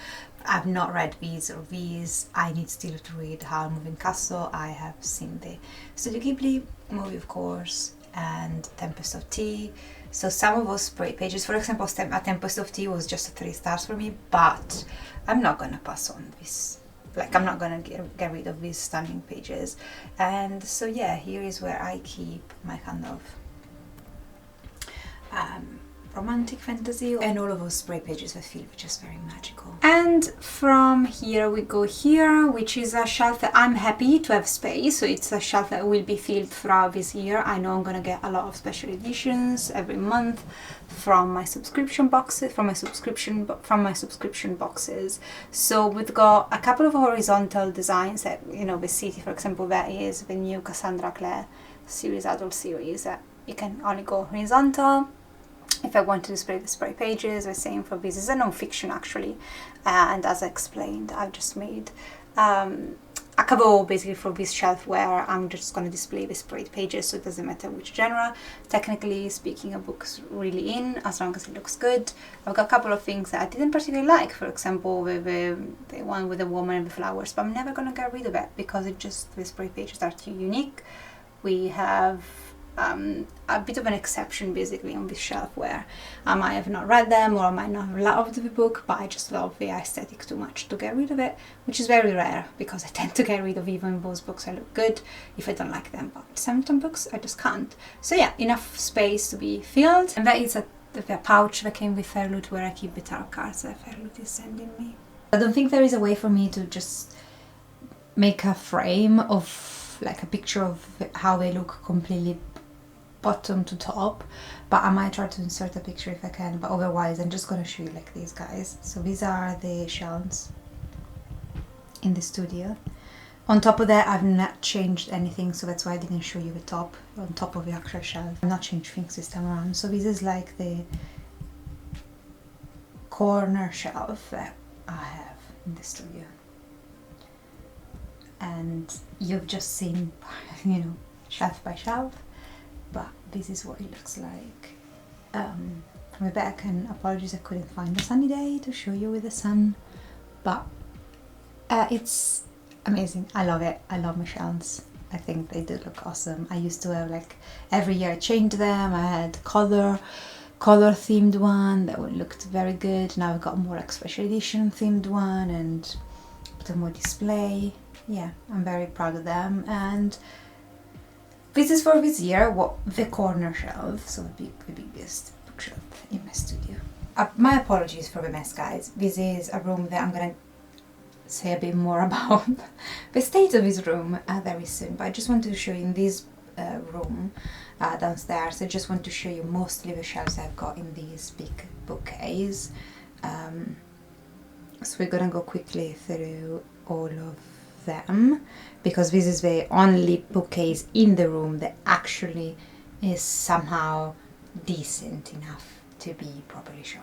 I've not read these or these. I need still to read Howl Moving Castle. I have seen the Studio Ghibli movie, of course, and Tempest of Tea. So some of those spread pages, for example, A Tempest of Tea was just 3 stars for me, but I'm not gonna pass on this. Like, I'm not gonna get rid of these stunning pages. And so yeah, here is where I keep my kind of romantic fantasy, and all of those spray pages I feel were just very magical. And from here we go here, which is a shelf that I'm happy to have space, so it's a shelf that will be filled throughout this year. I know I'm gonna get a lot of special editions every month from my subscription boxes, from my subscription boxes. So we've got a couple of horizontal designs that, you know, the city, for example, that is the new Cassandra Clare series, adult series, that you can only go horizontal. If I want to display the spray pages, the same for this. Is a non-fiction actually, and as I explained, I've just made a cover basically for this shelf where I'm just going to display the spray pages, so it doesn't matter which genre. Technically speaking, a book's really in as long as it looks good. I've got a couple of things that I didn't particularly like, for example the one with the woman and the flowers, but I'm never going to get rid of it because it just, the spray pages are too unique. We have a bit of an exception basically on this shelf where I might have not read them or I might not have loved the book, but I just love the aesthetic too much to get rid of it, which is very rare because I tend to get rid of even those books that look good if I don't like them, but some books I just can't. So yeah, enough space to be filled, and that is the pouch that came with Fairloot where I keep the tarot cards that Fairloot is sending me. I don't think there is a way for me to just make a frame of like a picture of how they look completely bottom to top, but I might try to insert a picture if I can, but otherwise I'm just gonna show you like these guys. So these are the shelves in the studio. On top of that, I've not changed anything, so that's why I didn't show you the top, on top of the actual shelf. I've not changed things this time around. So this is like the corner shelf that I have in the studio, and you've just seen, you know, shelf by shelf. But this is what it looks like from the back, and apologies I couldn't find a sunny day to show you with the sun, but it's amazing. I love it. I love my shelves. I think they do look awesome. I used to have like every year I changed them. I had color themed one that looked very good. Now I've got more like special edition themed one and a bit more display. Yeah, I'm very proud of them. And this is for this year, the corner shelf, so the biggest bookshelf in my studio. My apologies for the mess, guys. This is a room that I'm gonna say a bit more about the state of this room very soon, but I just wanted to show you in this room downstairs. I just want to show you mostly the shelves I've got in these big bookcases. So we're gonna go quickly through all of them, because this is the only bookcase in the room that actually is somehow decent enough to be properly shown.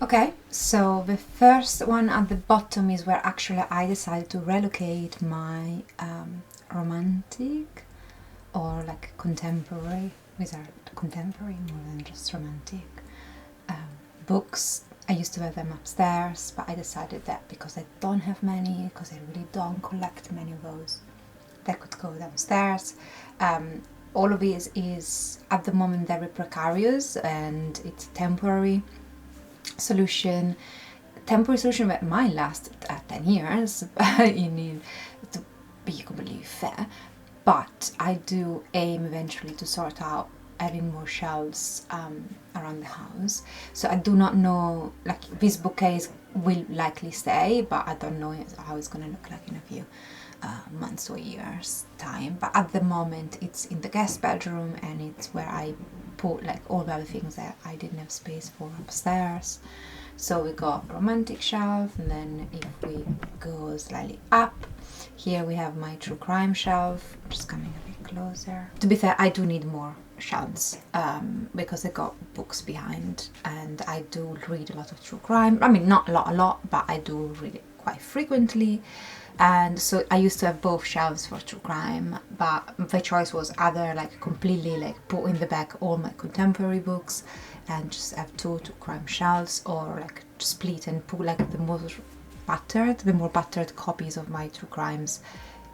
Okay, so the first one at the bottom is where actually I decided to relocate my romantic or like contemporary, these are contemporary more than just romantic books. I used to have them upstairs, but I decided that because I don't have many, because I really don't collect many of those, that could go downstairs. All of this is at the moment very precarious, and it's a temporary solution that might last 10 years, you need to be completely fair, but I do aim eventually to sort out having more shelves around the house. So I do not know, like this bookcase will likely stay, but I don't know how it's gonna look like in a few months or years time. But at the moment it's in the guest bedroom, and it's where I put like all the other things that I didn't have space for upstairs. So we got romantic shelf, and then if we go slightly up, here we have my true crime shelf. Just coming a bit closer. To be fair, I do need more shelves because I got books behind, and I do read a lot of true crime. I mean, not a lot, but I do read it quite frequently. And so I used to have both shelves for true crime, but the choice was either like completely like put in the back all my contemporary books and just have two true crime shelves, or like split and put like the more battered copies of my true crimes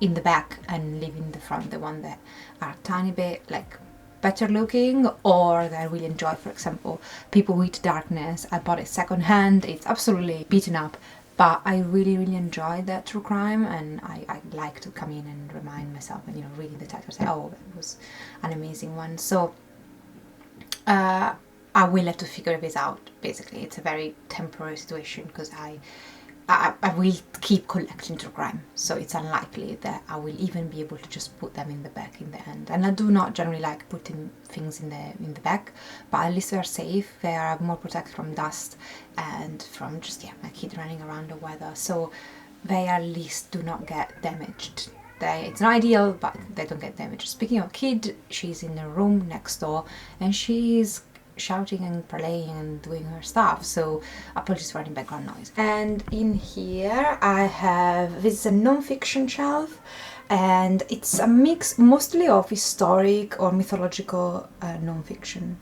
in the back and leave in the front the one that are a tiny bit like better looking, or that I really enjoy. For example, People Eat Darkness, I bought it second hand. It's absolutely beaten up, but I really enjoyed that true crime, and I like to come in and remind myself, and you know, reading the title, say, oh, that was an amazing one. So I will have to figure this out. Basically, it's a very temporary situation because I will keep collecting true crime, so it's unlikely that I will even be able to just put them in the bag in the end. And I do not generally like putting things in the bag, but at least they are safe. They are more protected from dust and from just my kid running around the weather, so they at least do not get damaged. It's not ideal, but they don't get damaged. Speaking of kid, she's in the room next door and she's shouting and playing and doing her stuff, so apologies for any background noise. And in here I have, this is a non-fiction shelf, and it's a mix mostly of historic or mythological non-fiction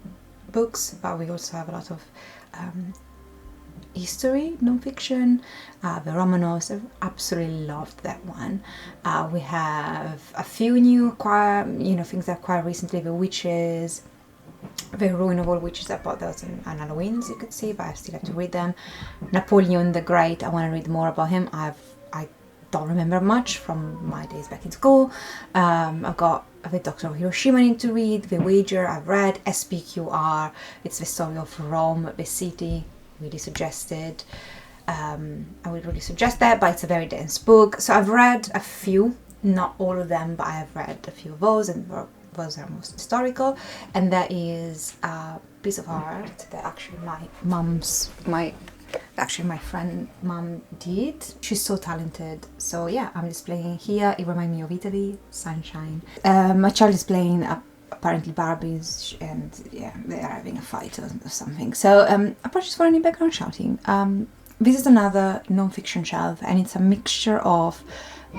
books, but we also have a lot of history non-fiction. The Romanovs, I absolutely loved that one. We have a few new things that acquired recently, The Witches, The Ruin of All Witches. I bought those on Halloween's, you could see, but I still have to read them. Napoleon the Great, I want to read more about him. I don't remember much from my days back in school. I've got The Doctor of Hiroshima I need to read. The Wager I've read. SPQR, it's the story of Rome, the city, really suggested. I would really suggest that, but it's a very dense book. So I've read a few, not all of them, but I have read a few of those, and those are most historical. And that is a piece of art that actually my friend mom did. She's so talented. So yeah, I'm displaying here. It reminds me of Italy, sunshine. My child is playing apparently Barbies, and yeah, they are having a fight or something. So apologies for any background shouting. This is another non-fiction shelf, and it's a mixture of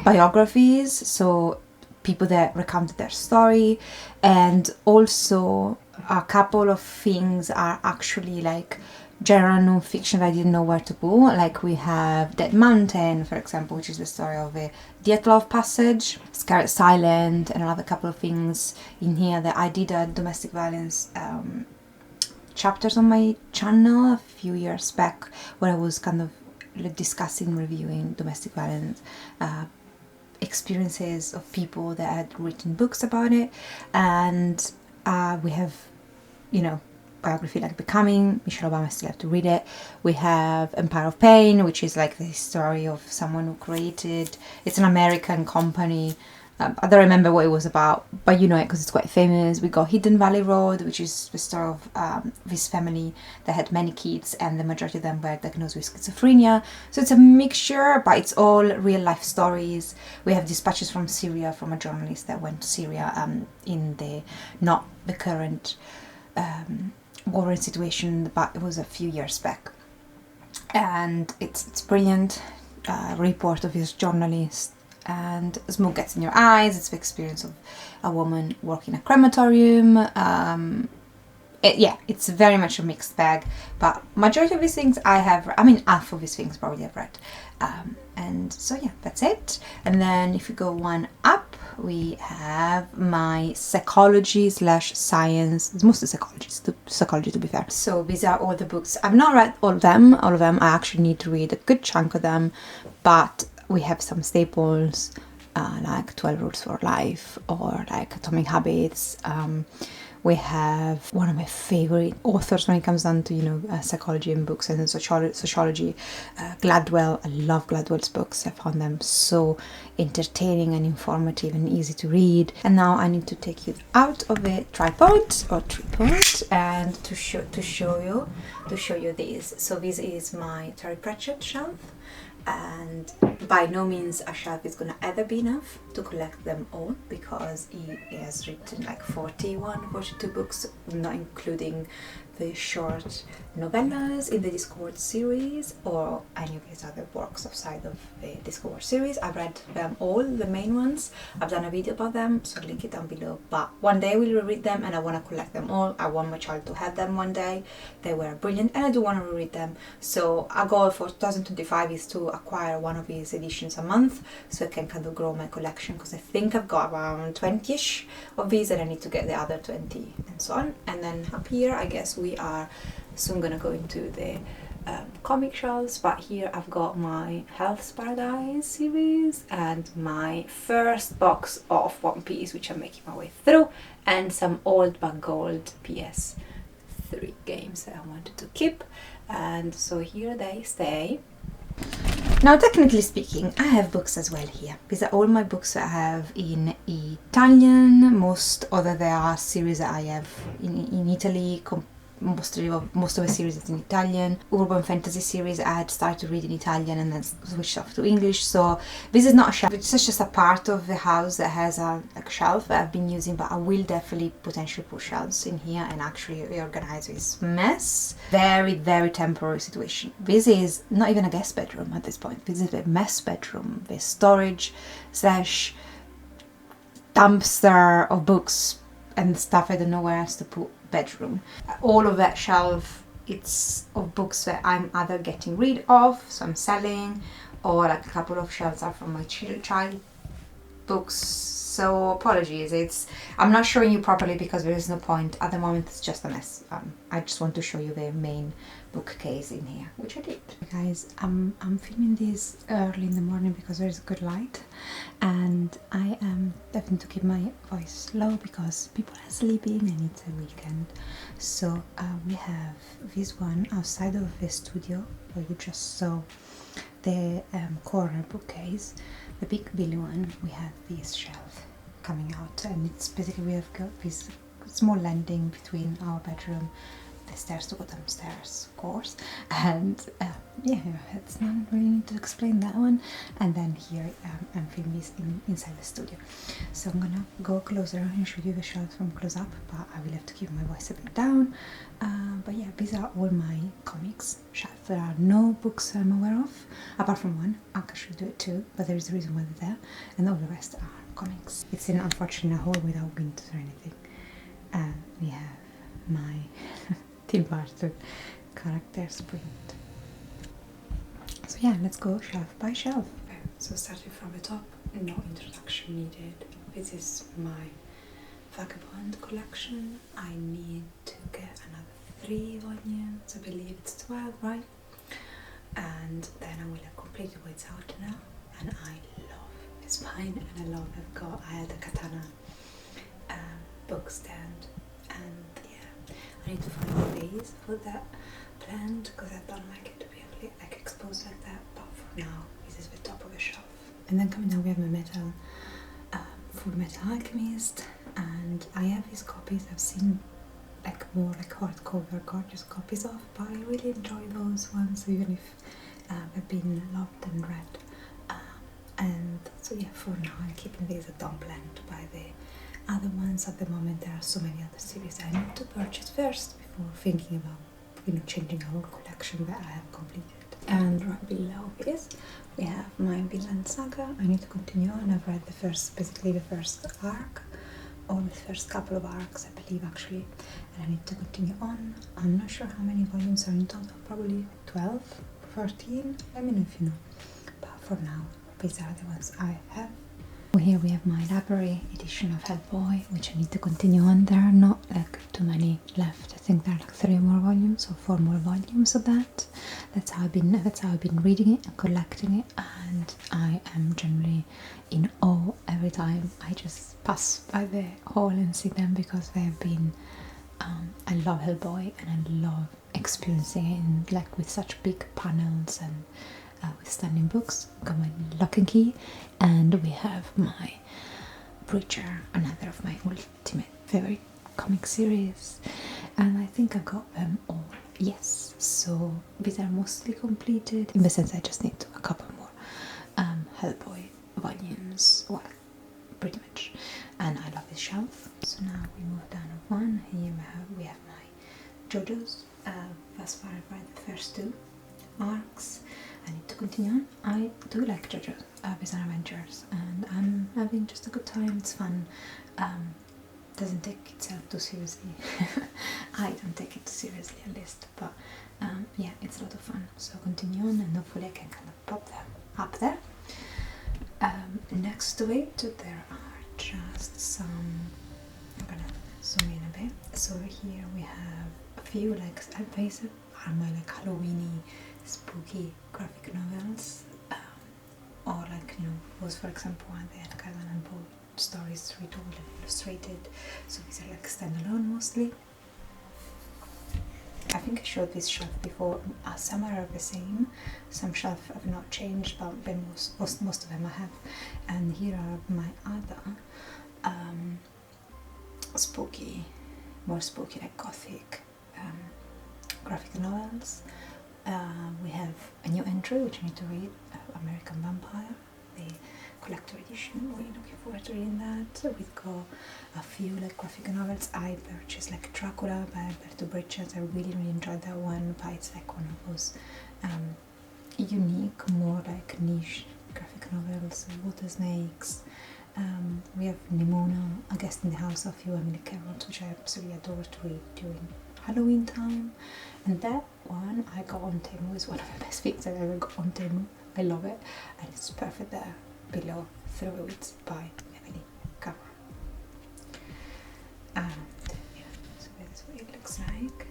biographies, so people that recounted their story, and also a couple of things are actually like general non-fiction I didn't know where to put. Like we have Dead Mountain, for example, which is the story of a Dyatlov Passage, Scarlet Silent, and another couple of things in here that I did a domestic violence chapters on my channel a few years back, where I was kind of discussing, reviewing domestic violence experiences of people that had written books about it. And we have, biography like Becoming, Michelle Obama, I still have to read it. We have Empire of Pain, which is like the story of someone who created, it's an American company. I don't remember what it was about, but you know it because it's quite famous. We got Hidden Valley Road, which is the story of this family that had many kids, and the majority of them were diagnosed with schizophrenia. So it's a mixture, but it's all real life stories. We have Dispatches from Syria, from a journalist that went to Syria in not the current war situation, but it was a few years back. And it's brilliant. Report of this journalist. And Smoke Gets in Your Eyes, it's the experience of a woman working in a crematorium. It's very much a mixed bag, but majority of these things half of these things probably I've read. And so yeah, that's it. And then if you go one up, we have my psychology/science. It's mostly psychology to be fair. So these are all the books. I've not read all of them. I actually need to read a good chunk of them, but we have some staples like 12 Rules for Life or like Atomic Habits. We have one of my favorite authors when it comes down to psychology and books and sociology, Gladwell. I love Gladwell's books. I found them so entertaining and informative and easy to read. And now I need to take you out of the tripod and to show you this. So this is my Terry Pratchett shelf. And by no means a shelf is going to ever be enough to collect them all, because he has written like 42 books, not including the short novellas in the Discord series or any of his other works outside of the Discord series. I've read them all, the main ones. I've done a video about them, so I'll link it down below. But one day we'll reread them, and I want to collect them all. I want my child to have them one day. They were brilliant, and I do want to reread them. So our goal for 2025 is to acquire one of these editions a month, so I can kind of grow my collection, because I think I've got around 20ish of these, and I need to get the other 20 and so on. And then up here, I guess we are soon gonna go into the comic shelves, but here I've got my Hell's Paradise series and my first box of One Piece, which I'm making my way through, and some old but gold PS 3 games that I wanted to keep, and so here they stay. Now, technically speaking, I have books as well here. These are all my books that I have in Italian. Most other there are series that I have in Italy. Most of the series is in Italian. Urban fantasy series I had started to read in Italian and then switched off to English. So this is not a shelf, it's just a part of the house that has a shelf that I've been using, but I will definitely potentially put shelves in here and actually reorganize this mess. Very, very temporary situation. This is not even a guest bedroom at this point. This is a mess bedroom. There's storage slash dumpster of books and stuff I don't know where else to put bedroom. All of that shelf, it's of books that I'm either getting rid of, so I'm selling, or like a couple of shelves are from my child books. So apologies, I'm not showing you properly because there is no point at the moment. It's just a mess. I just want to show you the main bookcase in here, which I did. Guys, I'm filming this early in the morning because there's good light, and I am having to keep my voice low because people are sleeping and it's a weekend. So we have this one outside of the studio where you just saw the corner bookcase, the big blue one. We have this shelf coming out, and it's basically we have got this small landing between our bedroom, the stairs to go downstairs, of course, and yeah, it's not really need to explain that one. And then here I'm filming this inside the studio, so I'm gonna go closer and show you the shelves from close up, but I will have to keep my voice a bit down. But yeah, these are all my comics shelves. There are no books I'm aware of, apart from one. I should do it too, but there is a reason why they're there, and all the rest are comics. It's in unfortunately a hole without windows or anything. We have my Tim Burton characters print. So yeah, let's go shelf by shelf. Okay, so starting from the top, no introduction needed. This is my Vagabond collection. I need to get another 3 volumes. I believe it's 12, right? And then I will have completed what's out now. And I love this spine, and I love I had a Katana book stand, and yeah, I need to find a base for that plant because I don't like it to be like exposed like that. But for now, this is the top of the shelf. And then coming down, we have my metal, Full Metal Alchemist, and I have these copies. I've seen like more like hardcover, gorgeous copies of, but I really enjoy those ones, even if they've been loved and read. And so yeah, for now I'm keeping these. I don't plan to buy the other ones at the moment. There are so many other series I need to purchase first before thinking about changing a whole collection that I have completed. And right below this we have my Vinland Saga. I need to continue on. I've read basically the first arc, or the first couple of arcs I believe actually, and I need to continue on. I'm not sure how many volumes are in total, probably 12, 13, let me know if you know. But for now, these are the ones I have. Here we have my library edition of Hellboy, which I need to continue on. There are not like too many left. I think there are like 3 more volumes or 4 more volumes of that. That's how I've been reading it and collecting it, and I am generally in awe every time I just pass by the hall and see them, because they have been I love Hellboy and I love experiencing it in, like, with such big panels and with stunning books. Got my Lock and Key, and we have my Preacher, another of my ultimate favorite comic series, and I think I got them all. Yes, so these are mostly completed, in the sense I just need a couple more Hellboy volumes, well, pretty much. And I love this shelf. So now we move down one. Here we have my JoJo's. Thus far I've read the first 2 arcs. I need to continue on. I do like JoJo's Bizarre Adventures, and I'm having just a good time. It's fun. Doesn't take itself too seriously. I don't take it too seriously, at least, but yeah, it's a lot of fun. So continue on, and hopefully I can kind of pop them up there. Next to it there are just some, I'm gonna zoom in a bit. So here we have a few, like, these are my like Halloweeny spooky graphic novels, or like, was for example one they had Kazan and Bo stories retold and illustrated, so these are like standalone mostly. I think I showed this shelf before. Some are the same, some shelves have not changed, but then most of them I have. And here are my other spooky, more spooky, like gothic graphic novels. We have a new entry which I need to read, American Vampire, the collector edition. Really looking forward to reading that. We've got a few like graphic novels I purchased, like Dracula by Alberto Breccias. I really enjoyed that one, but it's like one of those unique, more like niche graphic novels. Water Snakes. We have Nimona, A Guest in the House of You, Emily Carroll, which I absolutely adore to read during Halloween time. And that one I got on Temu. Is one of the best things I've ever got on Temu. I love it, and it's perfect there below. Throw It by Emily Carroll. Yeah, so that's what it looks like.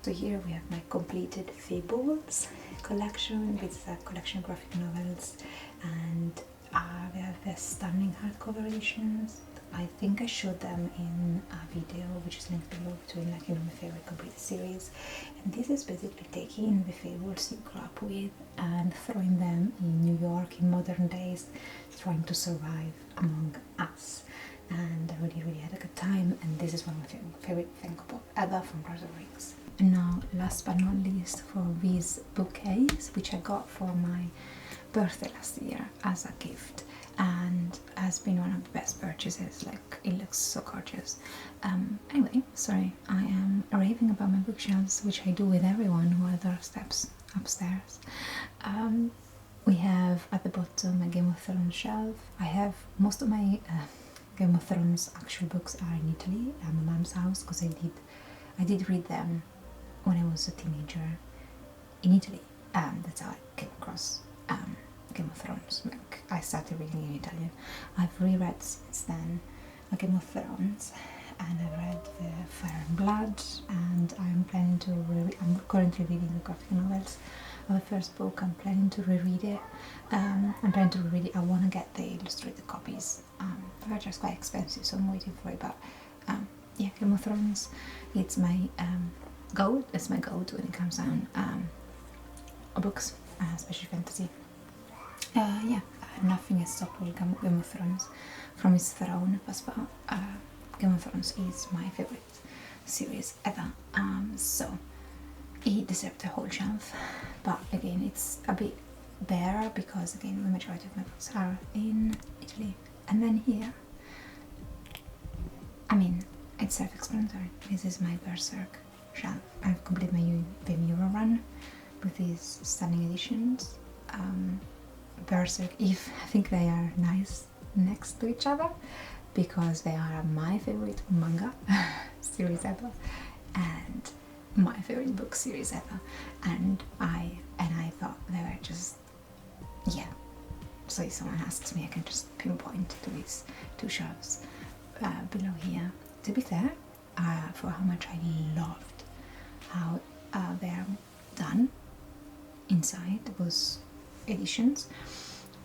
So here we have my completed Fables collection. This is a collection of graphic novels, and they have the stunning hardcover editions. I think I showed them in a video which is linked below, between like, you know, my favorite complete series. And this is basically taking the fables you grew up with and throwing them in New York in modern days, trying to survive among us. And I really had a good time, and this is one of my favorite Funko Pop ever from Brother Riggs. And now, last but not least, for these bouquets, which I got for my birthday last year as a gift, and has been one of the best purchases. Like, it looks so gorgeous. Anyway, sorry, I am raving about my bookshelves, which I do with everyone who either steps upstairs. We have at the bottom a Game of Thrones shelf. I have most of my Game of Thrones actual books are in Italy at my mom's house, because I did read them when I was a teenager in Italy. That's how I came across Game of Thrones. Like, I started reading in Italian. I've reread since then Game of Thrones, and I read the Fire and Blood, and I'm planning to I'm currently reading the graphic novels of the first book. I'm planning to reread it. I'm planning to reread it. I want to get the illustrated copies. They're just quite expensive, so I'm waiting for it. But yeah, Game of Thrones, it's my goal. It's my go-to when it comes down books, especially fantasy. Yeah, nothing has stopped Game of Thrones from its throne thus far. Game of Thrones is my favorite series ever. So it deserved a whole shelf, but again, it's a bit bare because again, the majority of my books are in Italy. And then here, I mean, it's self-explanatory. This is my Berserk shelf. I've completed my Euro run with these stunning editions. Berserk, I think they are nice next to each other because they are my favorite manga series ever and my favorite book series ever, and I thought they were just, yeah. So if someone asks me, I can just pinpoint to these two shelves below here. To be fair, for how much I loved how they're done inside those editions,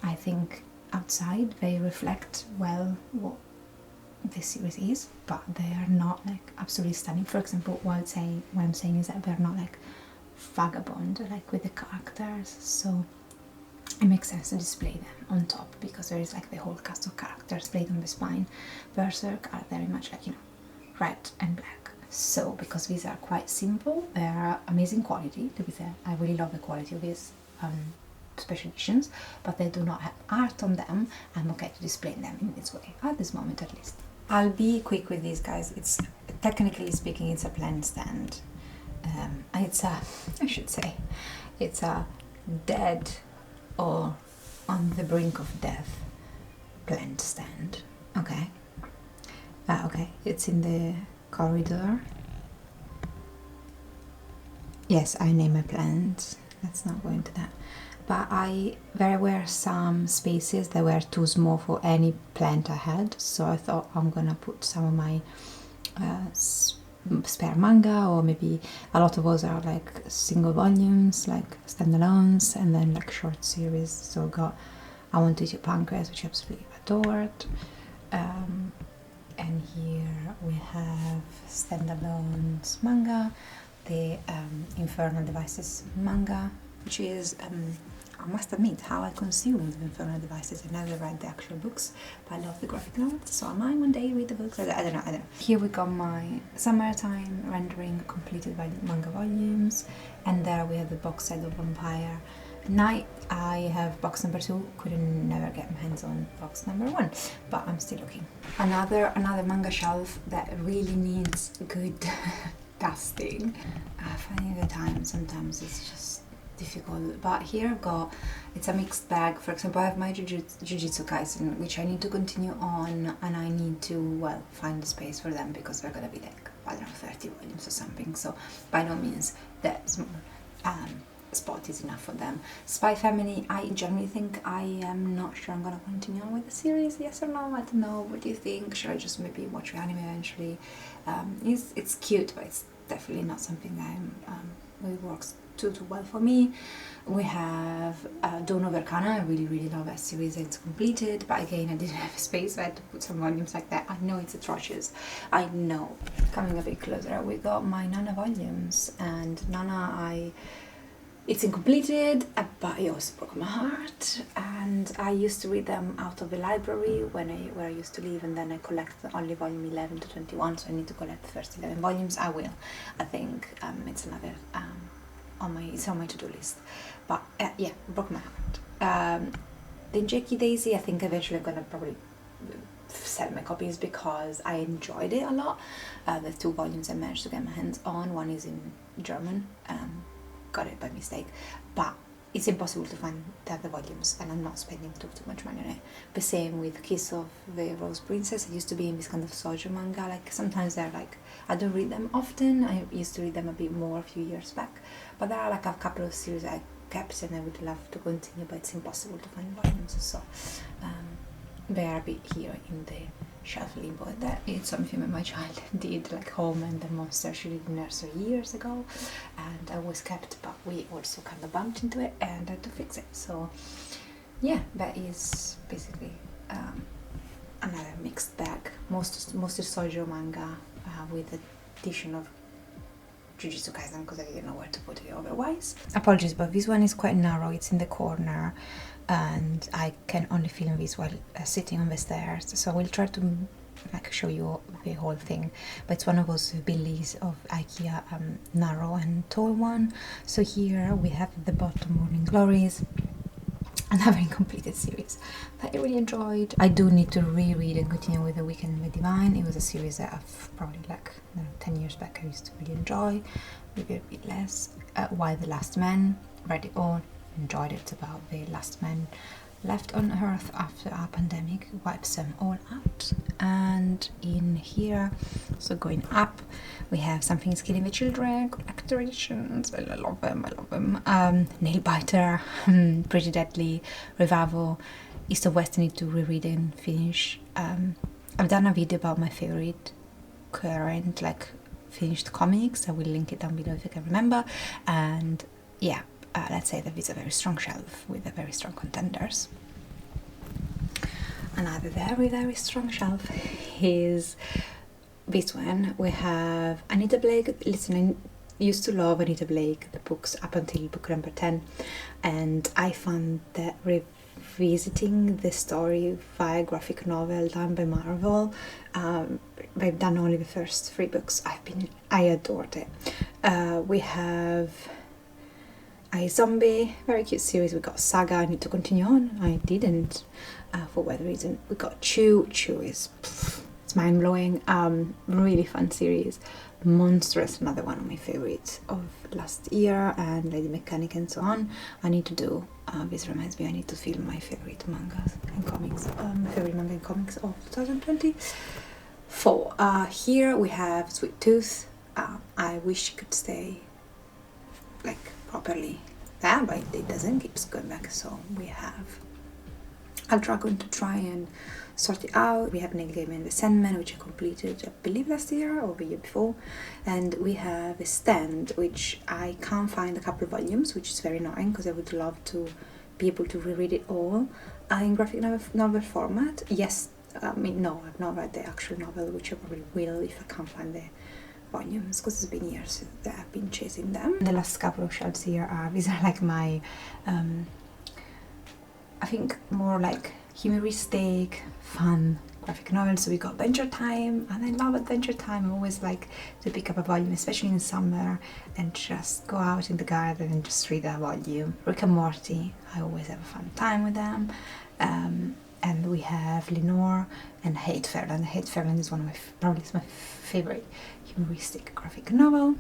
I think outside they reflect well what this series is, but they are not like absolutely stunning. For example, what I'm saying is that they're not like vagabond like with the characters, so it makes sense to display them on top because there is like the whole cast of characters displayed on the spine. Berserk are very much like, you know, red and black. So because these are quite simple, they are amazing quality, to be fair. I really love the quality of these special editions, but they do not have art on them. I'm okay to display them in this way, at this moment at least. I'll be quick with these guys. It's, technically speaking, it's a plant stand. It's a, I should say, it's a dead or on the brink of death plant stand. Okay. Okay, it's in the corridor. Yes, I name my plants. Let's not go into that. But there were some spaces that were too small for any plant I had, so I thought I'm gonna put some of my spare manga, or maybe a lot of those are like single volumes, like standalones, and then like short series. So I Want to Eat Your Pancreas, which I absolutely adored. And here we have standalones manga, the Infernal Devices manga, which is, I must admit, how I consumed the Infernal Devices. I never read the actual books, but I love the graphic novels, so I might one day read the books. I don't know. Here we got my summertime rendering completed by the manga volumes, and there we have the box set of Vampire Knight. I have box number 2, couldn't never get my hands on box number 1, but I'm still looking. Another manga shelf that really needs good dusting. Finding the time sometimes it's just difficult, but here I've got, it's a mixed bag. For example, I have my Jujutsu Kaisen, which I need to continue on, and I need to, well, find the space for them because they're gonna be like, I don't know, 30 volumes or something, so by no means that small spot is enough for them. Spy Family, I generally think I am not sure I'm gonna continue on with the series, yes or no, I don't know, what do you think? Should I just maybe watch the anime eventually? It's cute, but it's definitely not something that really works too well for me. We have Dawn of Arcana. I really love that series. It's completed, but again, I didn't have space, so I had to put some volumes like that. I know it's atrocious, I know. Coming a bit closer, we got my Nana volumes, and Nana, it's incompleted, but it also broke my heart, and I used to read them out of the library where I used to live, and then I collect only volume 11 to 21, so I need to collect the first 11 volumes. I will. I think it's another it's on my to-do list, but yeah, broke my heart. The Jackie Daisy, I think eventually I'm gonna probably sell my copies because I enjoyed it a lot. The 2 volumes I managed to get my hands on, one is in German, got it by mistake, but it's impossible to find the other volumes, and I'm not spending too much money on it. The same with Kiss of the Rose Princess. I used to be in this kind of shoujo manga, like sometimes they're like, I don't read them often, I used to read them a bit more a few years back, but there are like a couple of series I kept and I would love to continue, but it's impossible to find volumes, so they are a bit here in the shelf limbo. That is something that my child did, like Home and the Monster. She did nursery years ago, and I was kept, but we also kind of bumped into it and had to fix it. So yeah, that is basically another mixed bag. Mostly shoujo manga with the addition of Jujutsu Kaisen because I didn't know where to put it otherwise. Apologies, but this one is quite narrow. It's in the corner, and I can only film this while sitting on the stairs, so I will try to like show you the whole thing, but it's one of those Billies of IKEA, narrow and tall one. So here we have at the bottom Morning Glories, another incompleted series that I really enjoyed. I do need to reread and continue with The Weekend with Divine. It was a series that I've probably like 10 years back I used to really enjoy, maybe a bit less. While the Last Man, read it all, enjoyed it. About the last man left on Earth after a pandemic wipes them all out. And in here, so going up, we have Something's Killing the Children, collector editions. I love them. Nailbiter, Pretty Deadly, Revival, East of West. I need to reread and finish. I've done a video about my favorite current like finished comics. I will link it down below if you can remember. And yeah, let's say that it's a very strong shelf with a very strong contenders. Another very strong shelf is this one. We have Anita Blake. Listen, I used to love Anita Blake, the books up until book number 10, and I found that revisiting the story via graphic novel done by Marvel, they've done only the first 3 books. I adored it. We have iZombie, very cute series. We got Saga, I need to continue on. I didn't, for whatever reason. We got Chew is, it's mind-blowing, really fun series. Monstrous, another one of my favorites of last year, and Lady Mechanic and so on. I need to do, this reminds me, I need to film my favorite mangas and comics, favorite manga and comics of 2024. Here we have Sweet Tooth. I wish it could stay like properly there, but it doesn't, keeps going back. So we have a dragon to try and sort it out. We have Neil Gaiman and the Sandman, which I completed I believe last year or the year before, and we have a Stand, which I can't find a couple of volumes, which is very annoying because I would love to be able to reread it all in graphic novel format. Yes, no, I've not read the actual novel, which I probably will if I can't find the volumes because it's been years that I've been chasing them. The last couple of shelves here are, these are like my, I think more like humoristic, fun graphic novels. So we got Adventure Time, and I love Adventure Time. I always like to pick up a volume, especially in summer, and just go out in the garden and just read a volume. Rick and Morty, I always have a fun time with them. And we have Lenore and Hate Fairyland. Hate Fairyland is one of my, probably is my favorite humoristic graphic novel.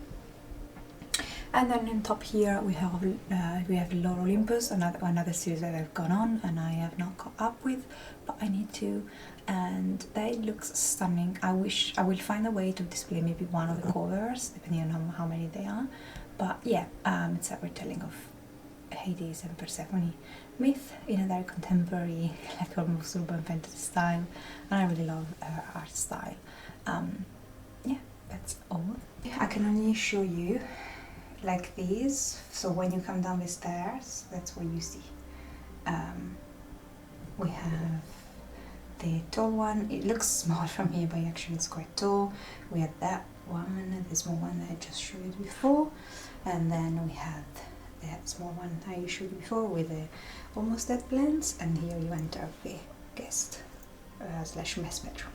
And then on top here we have Lord Olympus, another series that I've gone on and I have not caught up with, but I need to. And that looks stunning. I wish I will find a way to display maybe one of the covers, depending on how many they are. But yeah, it's a retelling of Hades and Persephone myth in a very contemporary, like almost urban fantasy style, and I really love her art style. Yeah, that's all. I can only show you like these, so when you come down the stairs, that's what you see. We have the tall one. It looks small from here, but actually it's quite tall. We have that one, the small one that I just showed you before, and then we have that small one I showed you before with the almost dead plants, and here you enter the guest slash mess bedroom.